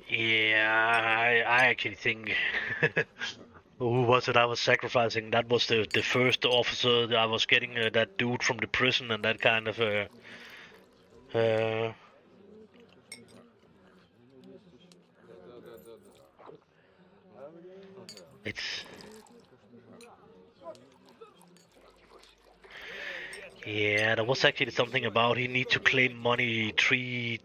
Yeah, I actually think who was it I was sacrificing? That was the first officer that I was getting, that dude from the prison and that kind of uh it's yeah, there was actually something about he need to claim money 3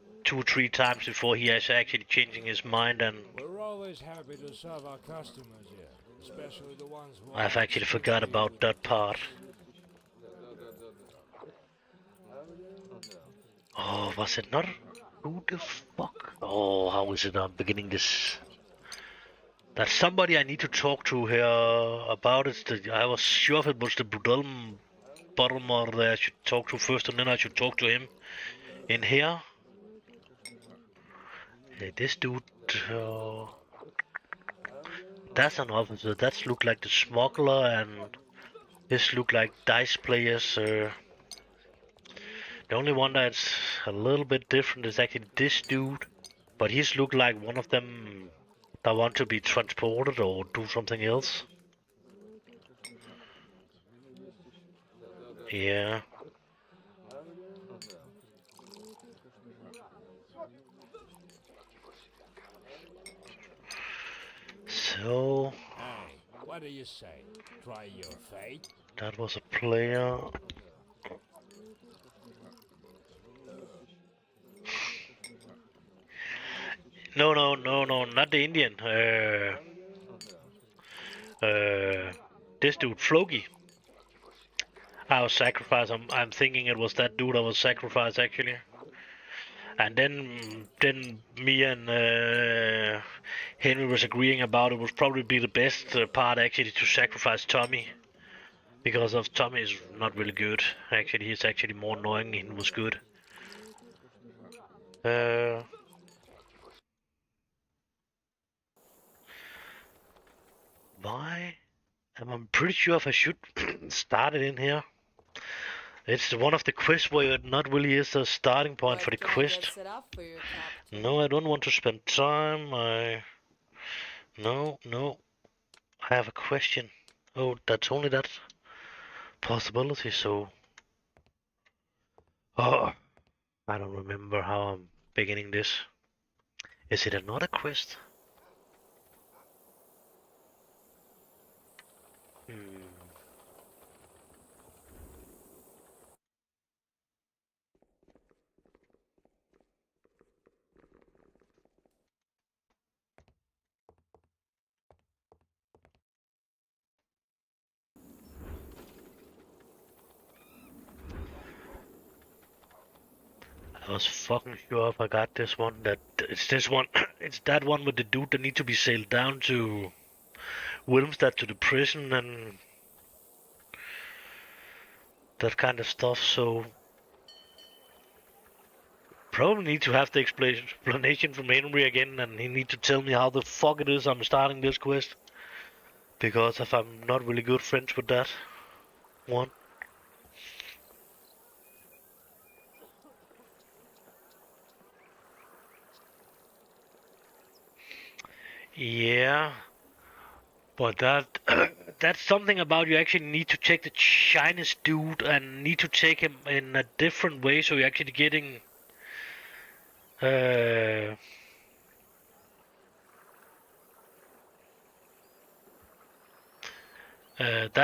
times before he is actually changing his mind, and We're always happy to serve our customers here, especially the ones who I've aren't actually forgot stingy about with the that part. cash. Oh, was it not? Who the fuck? Oh, how is it I'm beginning this? That's somebody I need to talk to here about it. I was sure if it was the Budalm Bottomar that I should talk to first, and then I should talk to him in here. This dude, uh, that's an officer. That's look like the smuggler, and this look like dice players. The only one that's a little bit different is actually this dude, but he's look like one of them that want to be transported or do something else. Yeah. So Hey, what do you say? Try your fate? that was a player. No, not the Indian. This dude, Floki. I was sacrificed. I'm thinking it was that dude I was sacrificed actually. And then me and Henry was agreeing about it would probably be the best part actually to sacrifice Tommy. Because of Tommy is not really good. Actually, he's actually more annoying than he was good. why am I pretty sure if I should start it in here. It's one of the quests where it not really is a starting point But for the can I quest. get set up for you, Captain? No, I don't want to spend time. No. I have a question. Oh, that's only that possibility, so... Oh, I don't remember how I'm beginning this. Is it another quest? Hmm. I was fucking sure if I got this one that it's this one. It's that one with the dude that need to be sailed down to Wilmstad to the prison and that kind of stuff. So probably need to have the explanation from Henry again, and he need to tell me how the fuck it is I'm starting this quest. Because if I'm not really good friends with that one. Yeah, but that that's something about you actually need to take the Chinese dude and need to take him in a different way, so you're actually getting that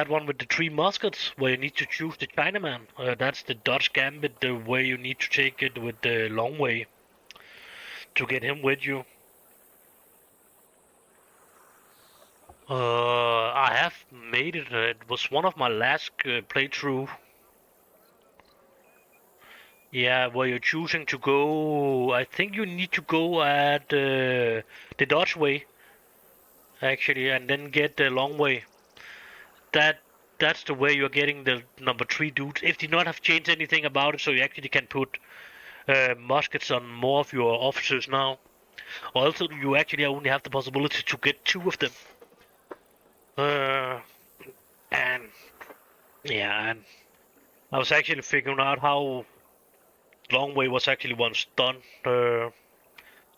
one with the three muskets, where you need to choose the Chinaman. That's the Dutch Gambit, the way you need to take it with the long way to get him with you. I have made it. It was one of my last playthrough. Yeah, where you're choosing to go. I think you need to go at the Dutch way, actually, and then get the long way. That's the way you're getting the number 3 dudes. If you not have changed anything about it, so you actually can put muskets on more of your officers now. Also, you actually only have the possibility to get 2 of them. And yeah, and I was actually figuring out how long way was actually once done to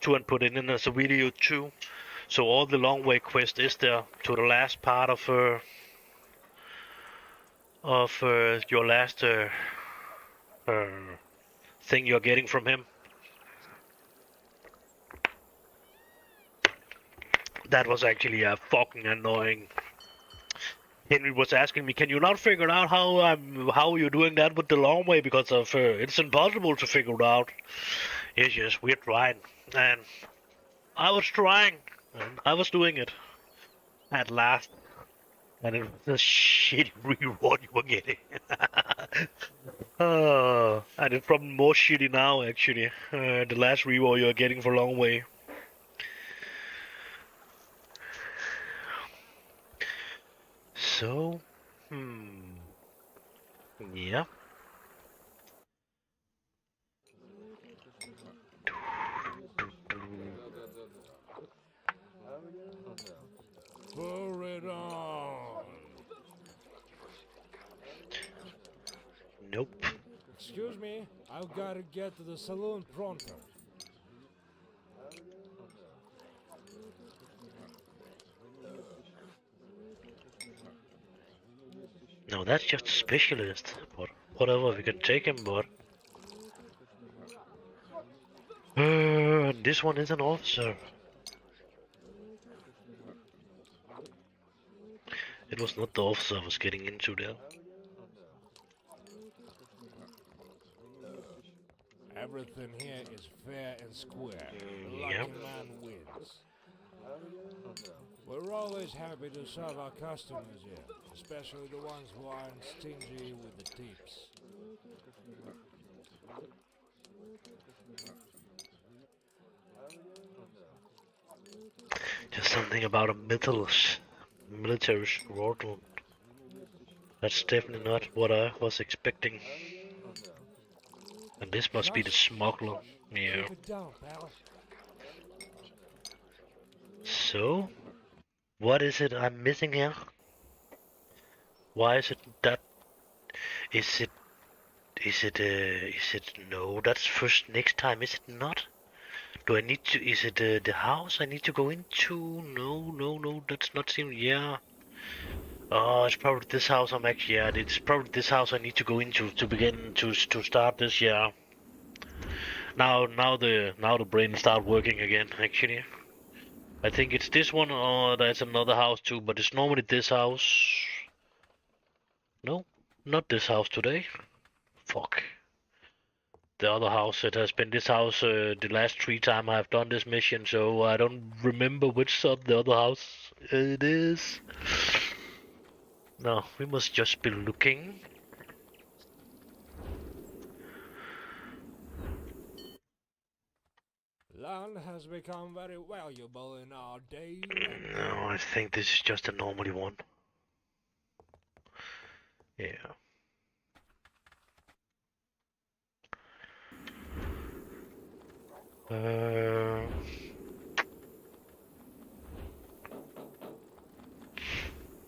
and put it in as a video too. So all the long way quest is there to the last part of your last thing you're getting from him. That was actually a fucking annoying. Henry was asking me, "Can you not figure out how you're doing that with the long way? Because of it's impossible to figure it out." Yes, we're trying, and I was trying, and I was doing it at last, and it was a shitty reward you were getting. And it's probably more shitty now, actually. The last reward you're getting for long way. So, yeah. Pour it on. Nope. Excuse me, I've got to get to the saloon pronto. No, that's just a specialist. But whatever, we can take him, but... this one is an officer. It was not the officer I was getting into there. Everything here is fair and square. The Yeah. lucky man wins. We're always happy to serve our customers here, especially the ones who aren't stingy with the tips. Just something about a military squadron. That's definitely not what I was expecting. And this must be the smuggler. Yeah. Keep it down, pal. So, What is it I'm missing here? Why is it that? Is it? Is it? No, that's first next time. Is it not? Do I need to? Is it the house I need to go into? No, no, no. That's not seem. Yeah. Oh, it's probably this house I'm actually. Yeah, it's probably this house I need to go into to begin to start this. Yeah. Now the brain start working again. Actually, I think it's this one or there's another house too, but it's normally this house. No, not this house today. Fuck. The other house. It has been this house the last 3 times I've done this mission, so I don't remember which of the other house it is. No, we must just be looking. Land has become very valuable in our day. No, I think this is just a normally one. Yeah.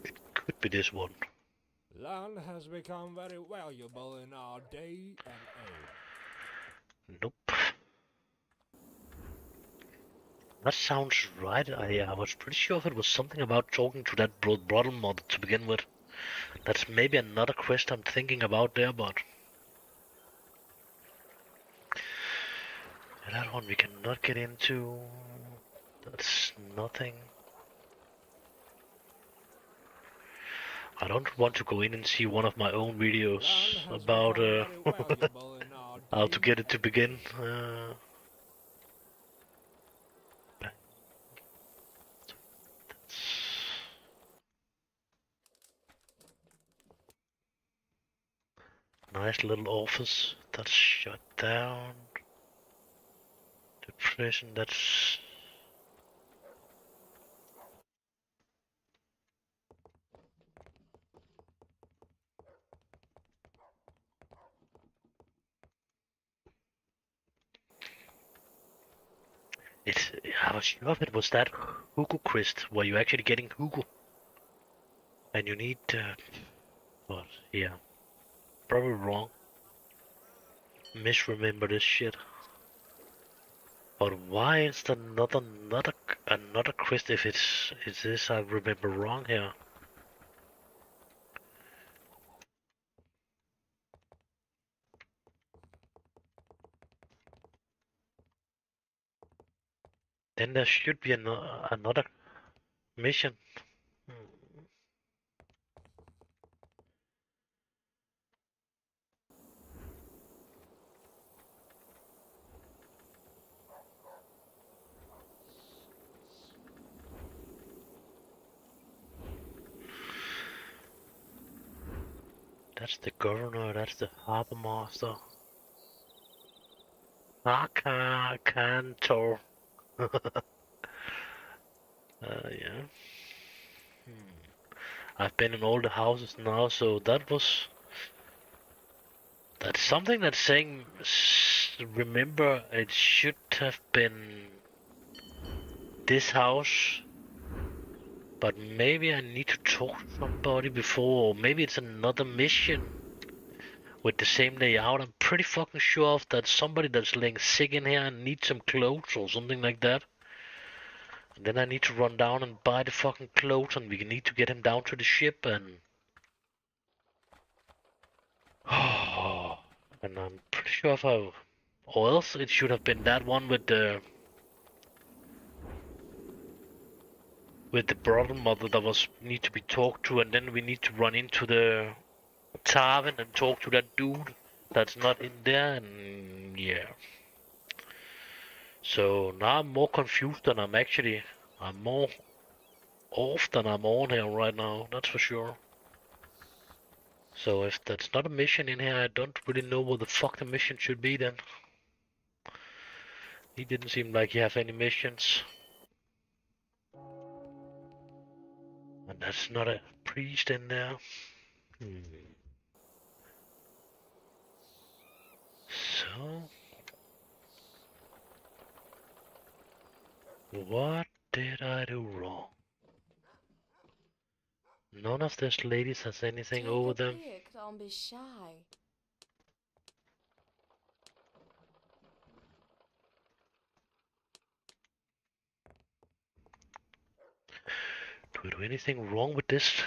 It could be this one. Land has become very valuable in our day and age. Nope. That sounds right. I was pretty sure if it was something about talking to that brother mother to begin with. That's maybe another quest I'm thinking about there, but that one we cannot get into. That's nothing. I don't want to go in and see one of my own videos about how to get it to begin. Nice little office that's shut down. The prison that's... I was sure if it was that Hugo quest where you're actually getting Hugo. And you need... but, yeah. Probably wrong. Misremember this shit. But why is there another quest if it's this I remember wrong here? Then there should be another mission. That's the governor, that's the harbor master. Cantor. Yeah. I've been in all the houses now, so that's something that's saying, remember, it should have been this house, but maybe I need to talk to somebody before, or maybe it's another mission with the same layout. I'm pretty fucking sure of that somebody that's laying sick in here and needs some clothes or something like that. And then I need to run down and buy the fucking clothes, and we need to get him down to the ship, and... and I'm pretty sure if I... Or else it should have been that one with the brother mother that was need to be talked to, and then we need to run into the tavern and talk to that dude that's not in there, and yeah. So now I'm more confused than I'm actually. I'm more off than I'm on here right now, that's for sure. So if that's not a mission in here, I don't really know what the fuck the mission should be then. He didn't seem like he have any missions. And that's not a priest in there. So... what did I do wrong? None of these ladies has anything Take over a them. peek, don't be shy. Do we do anything wrong with this?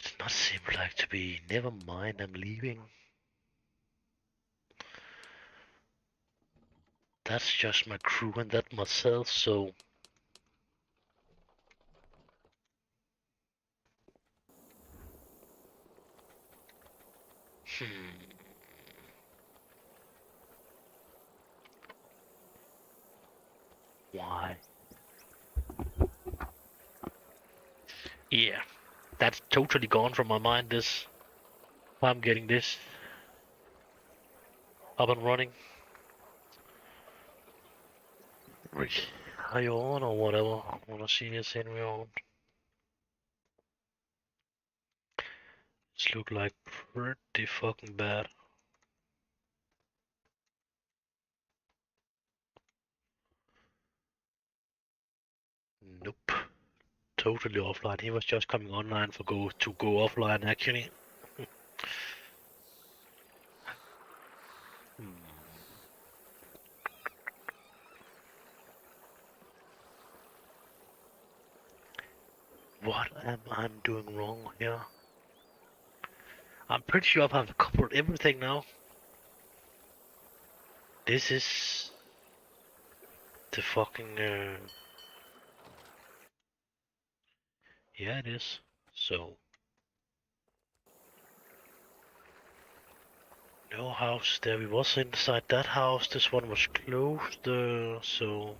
It's not seem like to be. Never mind, I'm leaving. That's just my crew and that myself, so. Why? Yeah, that's totally gone from my mind. This. Why I'm getting this up and running. Which, are you on or whatever? Wanna see you send me on? This look like pretty fucking bad. Nope. Totally offline. He was just coming online for go offline actually. What am I doing wrong here? I'm pretty sure I've covered everything now. This is the fucking yeah, it is. So no house there. We was inside that house. This one was closed. So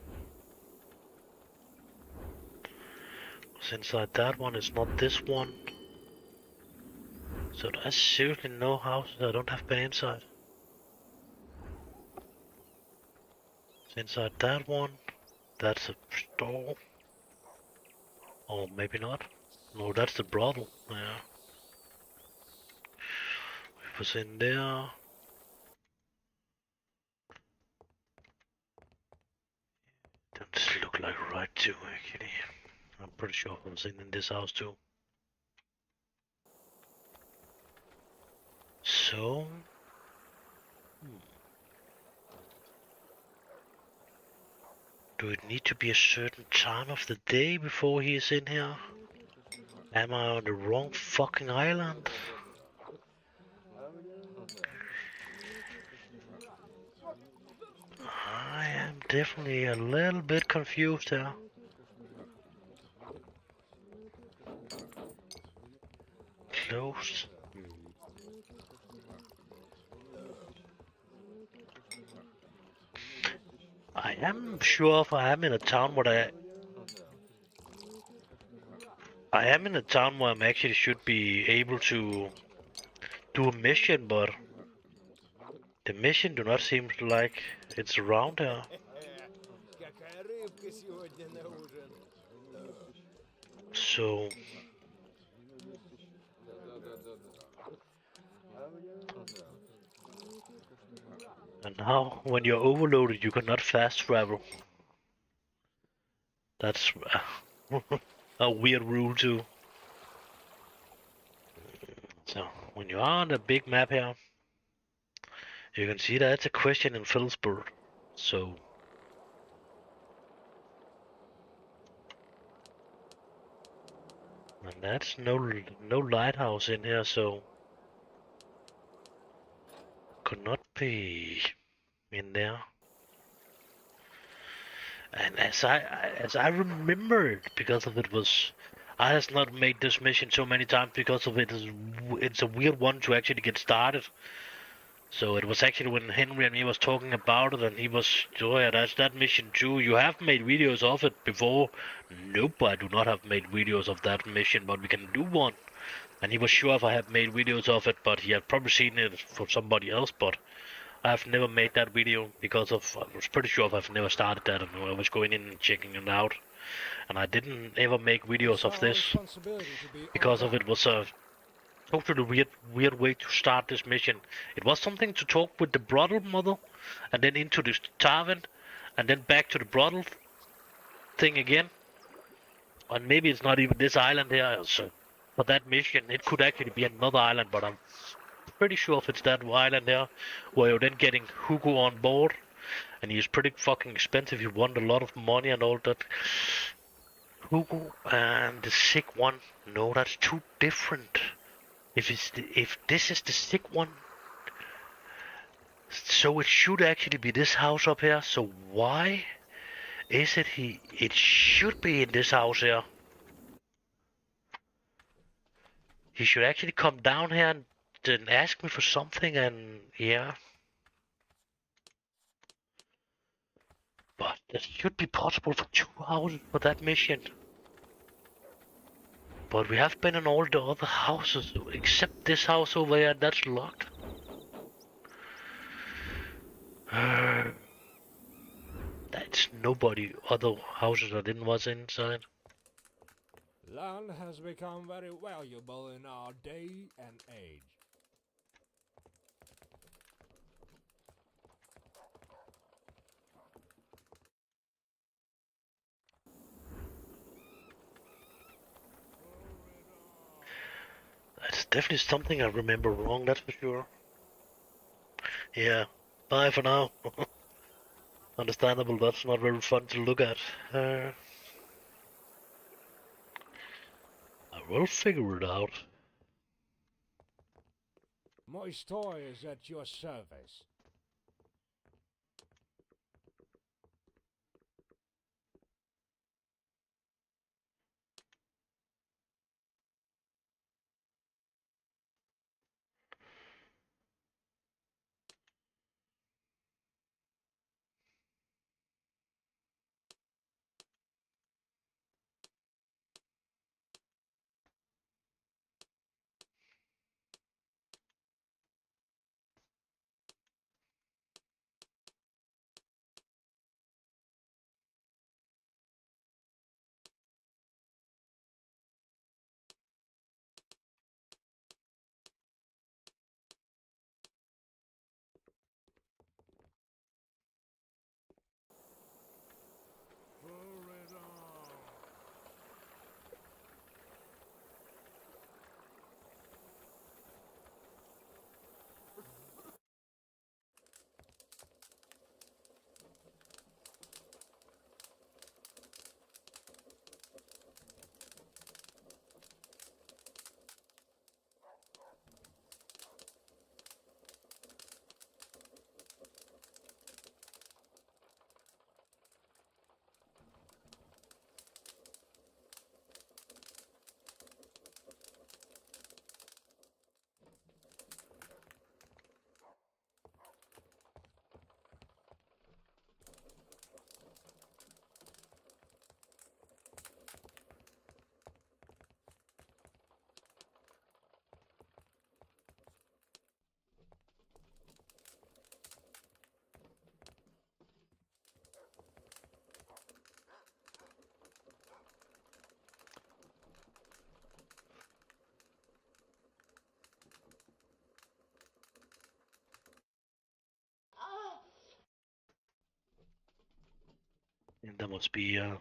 was inside that one. It's not this one. So there's seriously no houses I don't have been inside. It's inside that one. That's a store. Or maybe not. No, that's the brothel. Yeah. It was in there. Doesn't look like right too, actually. I'm pretty sure I was in this house too. So... Do it need to be a certain time of the day before he is in here? Am I on the wrong fucking island? I am definitely a little bit confused here. Closed. I am sure if I am in a town where I am in a town where I actually should be able to do a mission, but the mission do not seem like it's around here. So and now when you're overloaded you cannot fast travel. That's a weird rule too. So when you are on the big map here, you can see that it's a question in Phillipsburg. So and that's no lighthouse in here, so could not be in there. And as I remembered, because of it was, I has not made this mission so many times because of it. It's a weird one to actually get started. So it was actually when Henry and me was talking about it, and he was, oh yeah, that's that mission too. You have made videos of it before. Nope, I do not have made videos of that mission, but we can do one. And he was sure if I have made videos of it, but he had probably seen it from somebody else, but I've never made that video because of, I was pretty sure if I've never started that, and I was going in and checking it out. And I didn't ever make videos of this because of it was a totally weird way to start this mission. It was something to talk with the brothel mother, and then into the tavern, and then back to the brothel thing again. And maybe it's not even this island here. So for that mission, it could actually be another island, but I'm pretty sure if it's that island there, where you're then getting Hugo on board, and he's pretty fucking expensive. He want a lot of money and all that. Hugo and the sick one, no, that's too different. If this is the sick one, so it should actually be this house up here. So why is it it should be in this house here. He should actually come down here and then ask me for something, and yeah. But it should be possible for 2 houses for that mission. But we have been in all the other houses, except this house over here, that's locked. That's nobody other houses I didn't was inside. Land has become very valuable in our day and age. That's definitely something I remember wrong, that's for sure. Yeah, bye for now. Understandable, that's not very fun to look at. I will figure it out. My store is at your service. And there must be a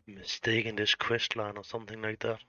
mistake in this quest line or something like that.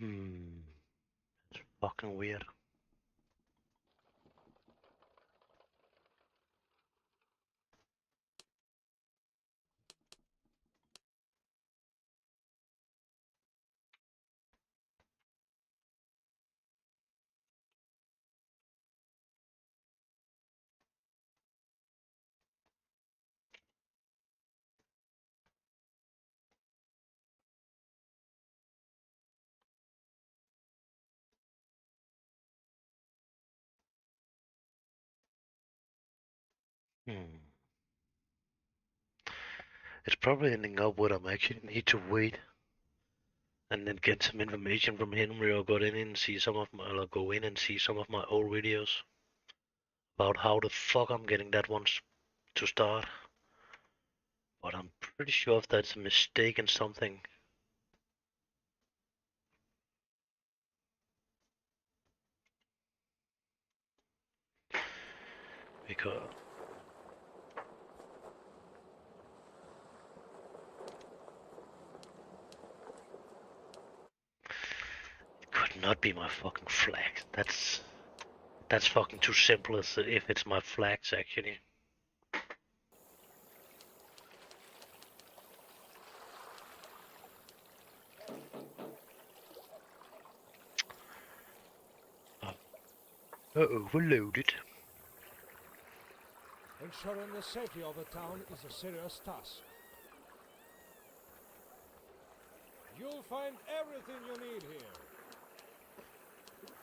It's fucking weird. Hmm. It's probably ending up where I'm actually need to wait and then get some information from Henry or go in and see some of my or go in and see some of my old videos about how the fuck I'm getting that one to start. But I'm pretty sure if that's a mistake in something. Because it could not be my fucking flags. That's fucking too simple as if it's my flags actually. Overloaded. Ensuring the safety of the town is a serious task. You'll find everything you need here.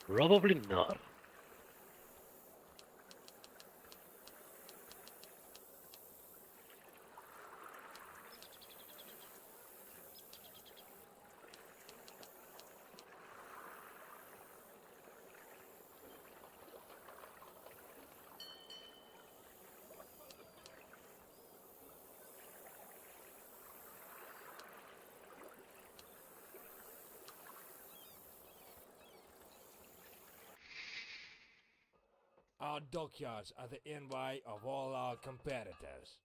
Probably not. Our dockyards are the envy of all our competitors.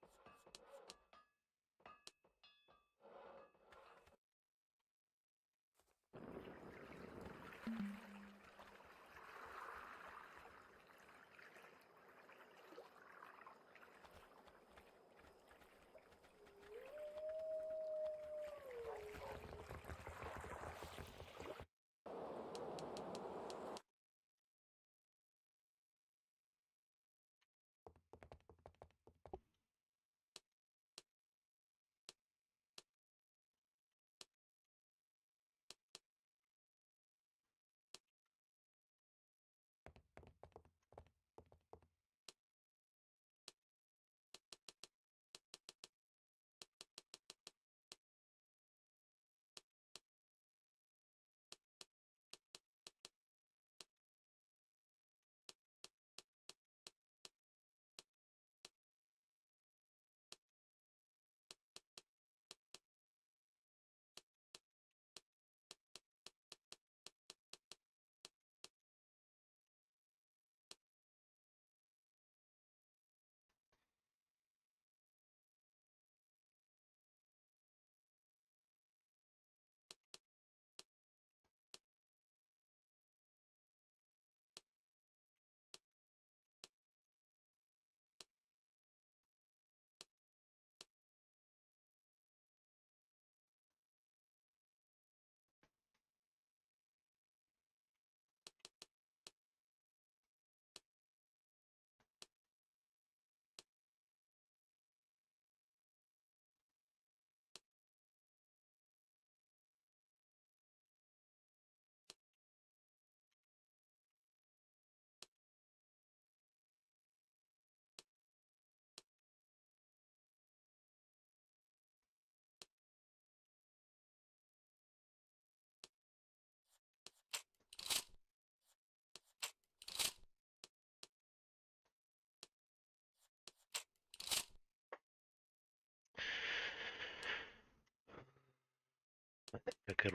I get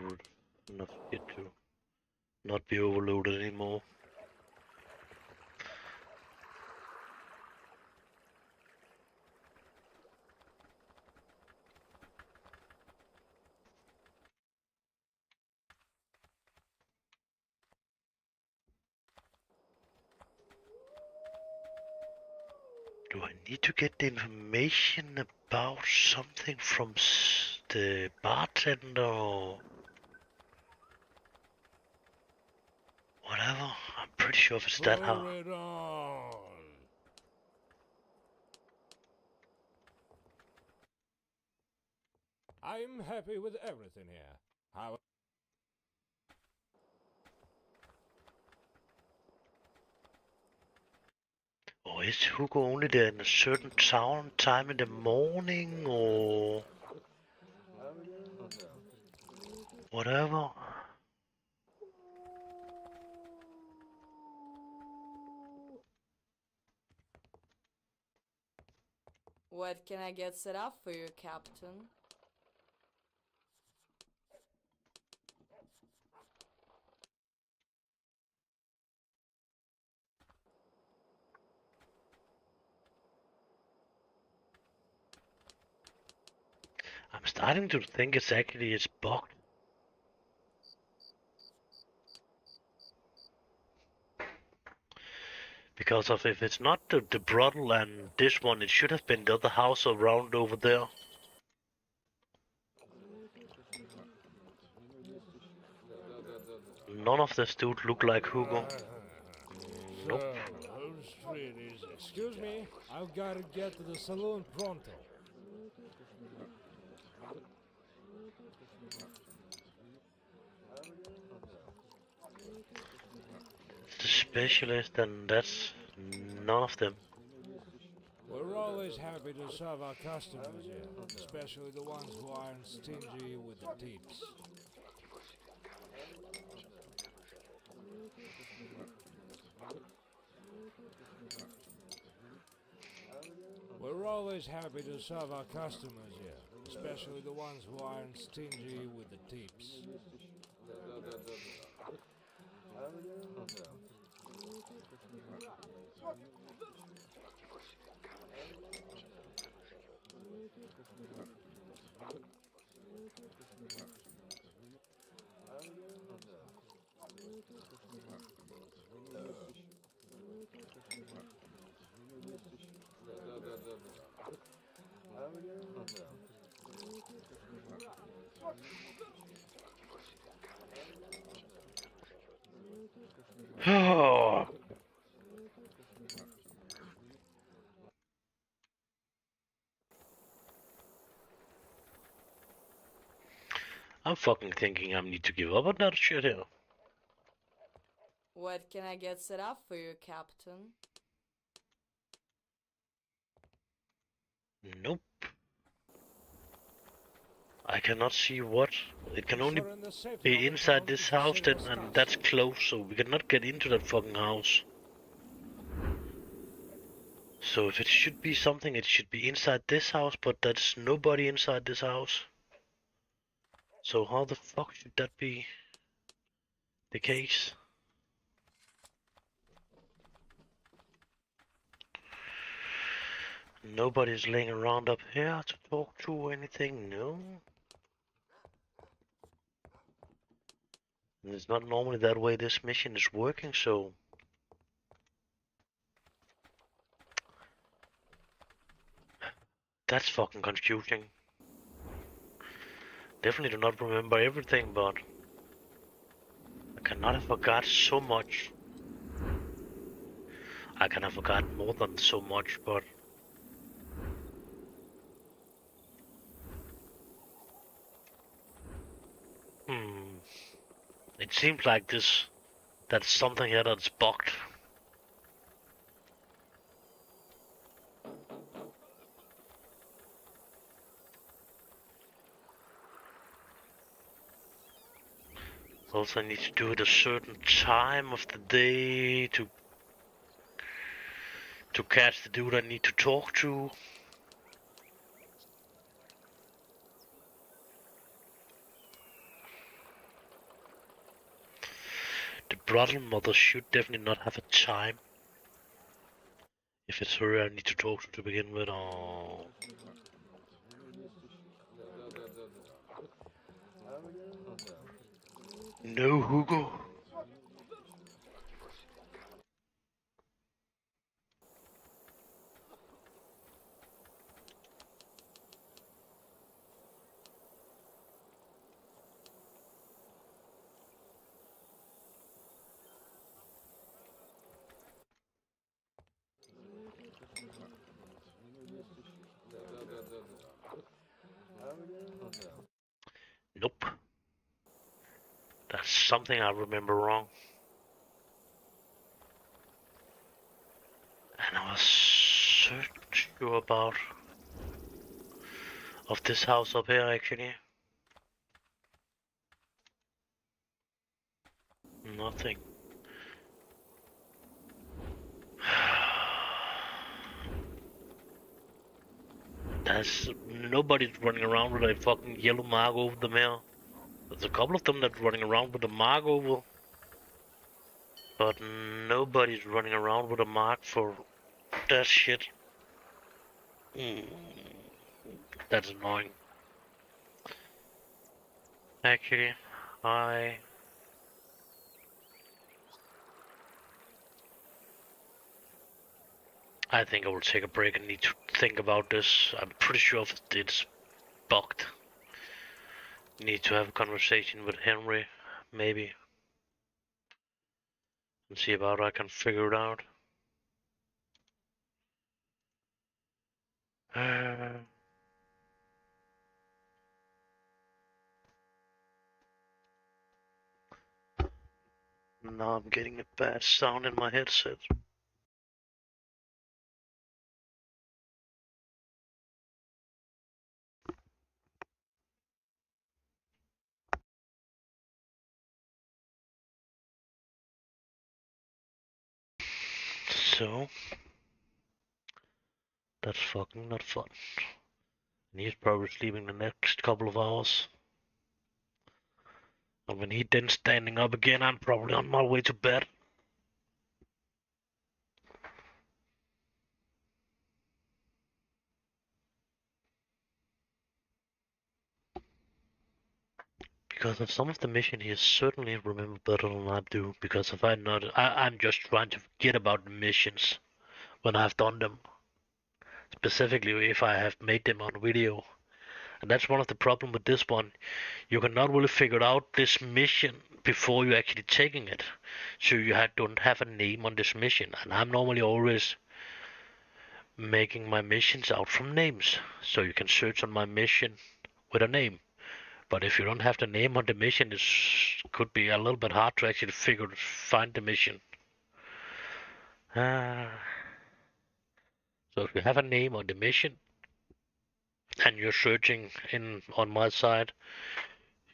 enough shit to not be overloaded anymore. Do I need to get the information about something from the bartender or whatever? I'm pretty sure if it's that hard. Pour it on. I'm happy with everything here. How Oh is Hugo only there in a certain time in the morning or whatever? What can I get set up for you, Captain? I'm starting to think it's bugged. Because of if it's not the brothel and this one, it should have been the other house around over there. None of this dude look like Hugo. Nope. So, Whole Street is. Excuse me, I've gotta get to the saloon pronto. The specialist and that's none of them. We're always happy to serve our customers here, especially the ones who aren't stingy with the tips. We're always happy to serve our customers here, especially the ones who aren't stingy with the tips. I'm fucking thinking I need to give up on that shit here. What can I get set up for you, Captain? Nope. I cannot see what. It can only Sure, in the safe be locker inside found this is house then, single and stash. that's closed, so we cannot get into that fucking house. So if it should be something, it should be inside this house, but there's nobody inside this house. So how the fuck should that be the case? Nobody's laying around up here to talk to or anything, no? And it's not normally that way this mission is working, so... That's fucking confusing. Definitely do not remember everything, but... I cannot have forgot so much. I can have forgotten more than so much, but... It seems like that's something here that's bugged. Also, I need to do it a certain time of the day to catch the dude I need to talk to. The brothel mother should definitely not have a time. If it's her I need to talk to begin with, or... No, Hugo. Nope. That's something I remember wrong. And I was so sure about of this house up here actually. Nothing. There's nobody's running around with a fucking yellow mark over them here. There's a couple of them that's running around with a mark over, but nobody's running around with a mark for that shit. That's annoying. Actually, I think I will take a break and need to think about this. I'm pretty sure it's bugged. Need to have a conversation with Henry, maybe, and see about I can figure it out. Now I'm getting a bad sound in my headset. So, that's fucking not fun. And he's probably sleeping the next couple of hours. And when he's then standing up again, I'm probably on my way to bed. Because of some of the mission he certainly remember better than I do. Because if I'm just trying to forget about the missions when I've done them. Specifically if I have made them on video. And that's one of the problems with this one. You cannot really figure out this mission before you're actually taking it. So you don't have a name on this mission. And I'm normally always making my missions out from names. So you can search on my mission with a name. But if you don't have the name on the mission, it could be a little bit hard to actually find the mission. So if you have a name on the mission, and you're searching on my side,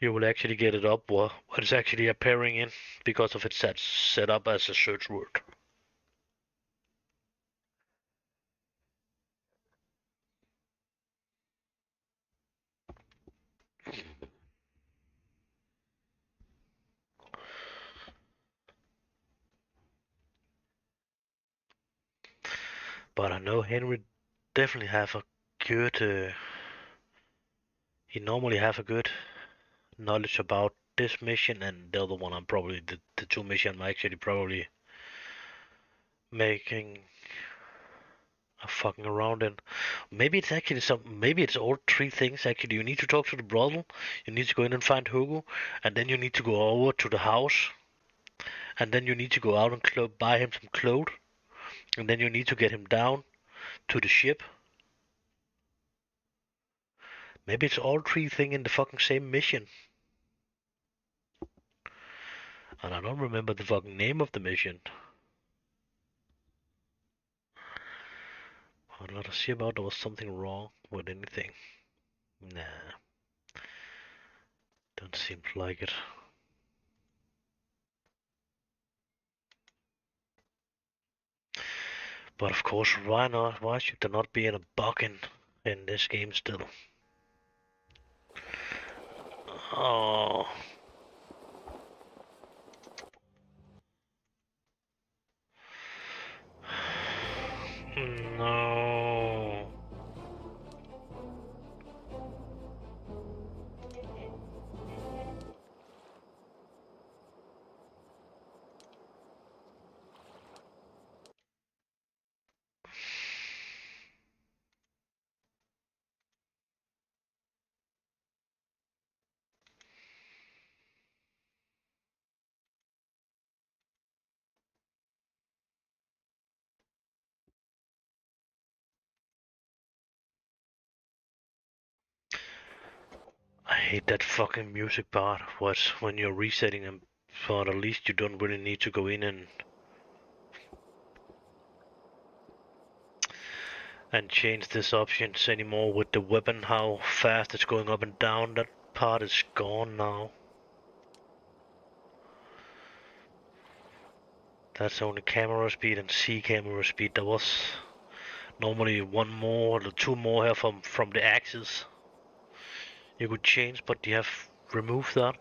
you will actually get it up what it's actually appearing in, because of it's set up as a search word. But I know Henry definitely have a good. He normally have a good knowledge about this mission and the other one. I'm probably the two missions I'm actually probably making a fucking around in. Maybe it's actually maybe it's all three things actually. You need to talk to the brother, you need to go in and find Hugo, and then you need to go over to the house, and then you need to go out and buy him some clothes, and then you need to get him down to the ship. Maybe it's all three things in the fucking same mission. And I don't remember the fucking name of the mission. But let us see about there was something wrong with anything. Nah. Don't seem like it. But of course, why not? Why should there not be a bug in this game still? Oh. No. I hate that fucking music part. When you're resetting them, but at least you don't really need to go in and and change this options anymore with the weapon, how fast it's going up and down. That part is gone now. That's only camera speed and C camera speed. There was normally one more or two more here from the axis you could change, but you have removed that.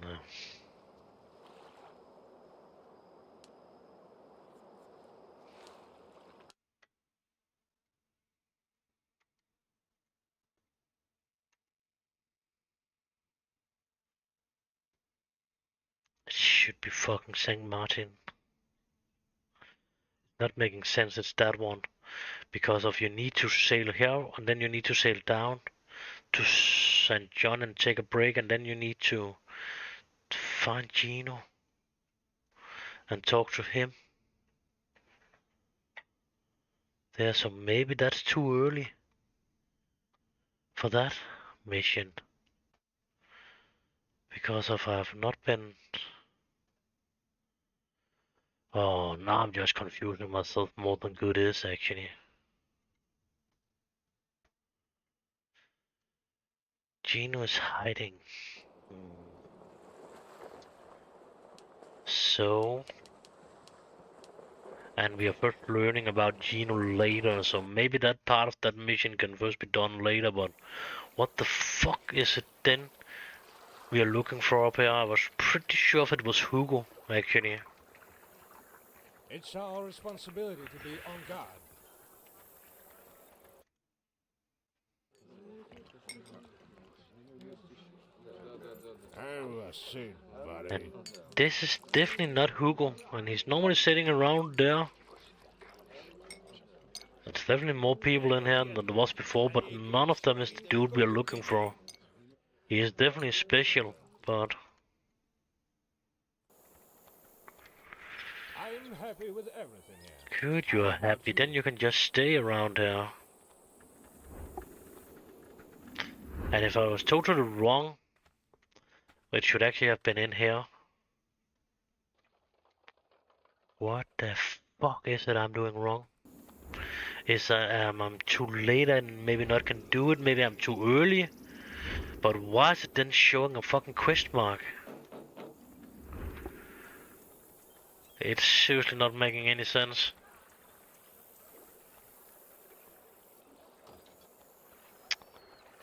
No. It should be fucking St. Martin. Not making sense, it's that one. Because of you need to sail here, and then you need to sail down to St. John and take a break, and then you need to find Gino and talk to him. There, so maybe that's too early for that mission. Because of I have not been. Oh, now I'm just confusing myself more than good is actually. Gino is hiding. So, and we are first learning about Gino later, so maybe that part of that mission can first be done later, but what the fuck is it then we are looking for up here? I was pretty sure if it was Hugo, actually. It's our responsibility to be on guard. Oh, soon, buddy. And this is definitely not Hugo, and he's normally sitting around there. There's definitely more people in here than there was before, but none of them is the dude we are looking for. He is definitely special, but I'm happy with everything here. good, you are happy. Then you can just stay around here. And if I was totally wrong, it should actually have been in here. What the fuck is it I'm doing wrong? Is I'm too late and maybe not can do it? Maybe I'm too early? But why is it then showing a fucking question mark? It's seriously not making any sense.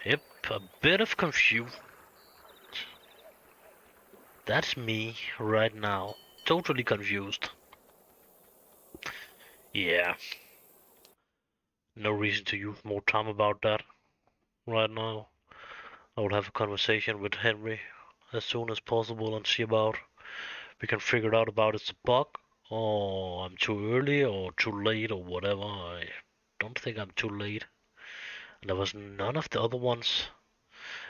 Yep, a bit of confusion. That's me right now. Totally confused. Yeah. No reason to use more time about that right now. I will have a conversation with Henry as soon as possible and see about we can figure it out about it's a bug or I'm too early or too late or whatever. I don't think I'm too late. And there was none of the other ones.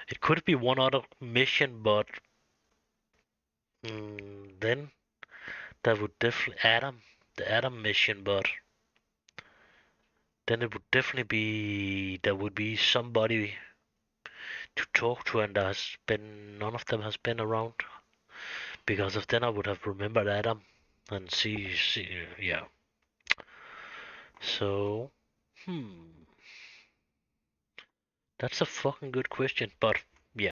It could be one other mission, but then that would definitely Adam, the Adam mission, but then it would definitely be there would be somebody to talk to, and there's been none of them has been around because of then I would have remembered Adam and see yeah. So that's a fucking good question, but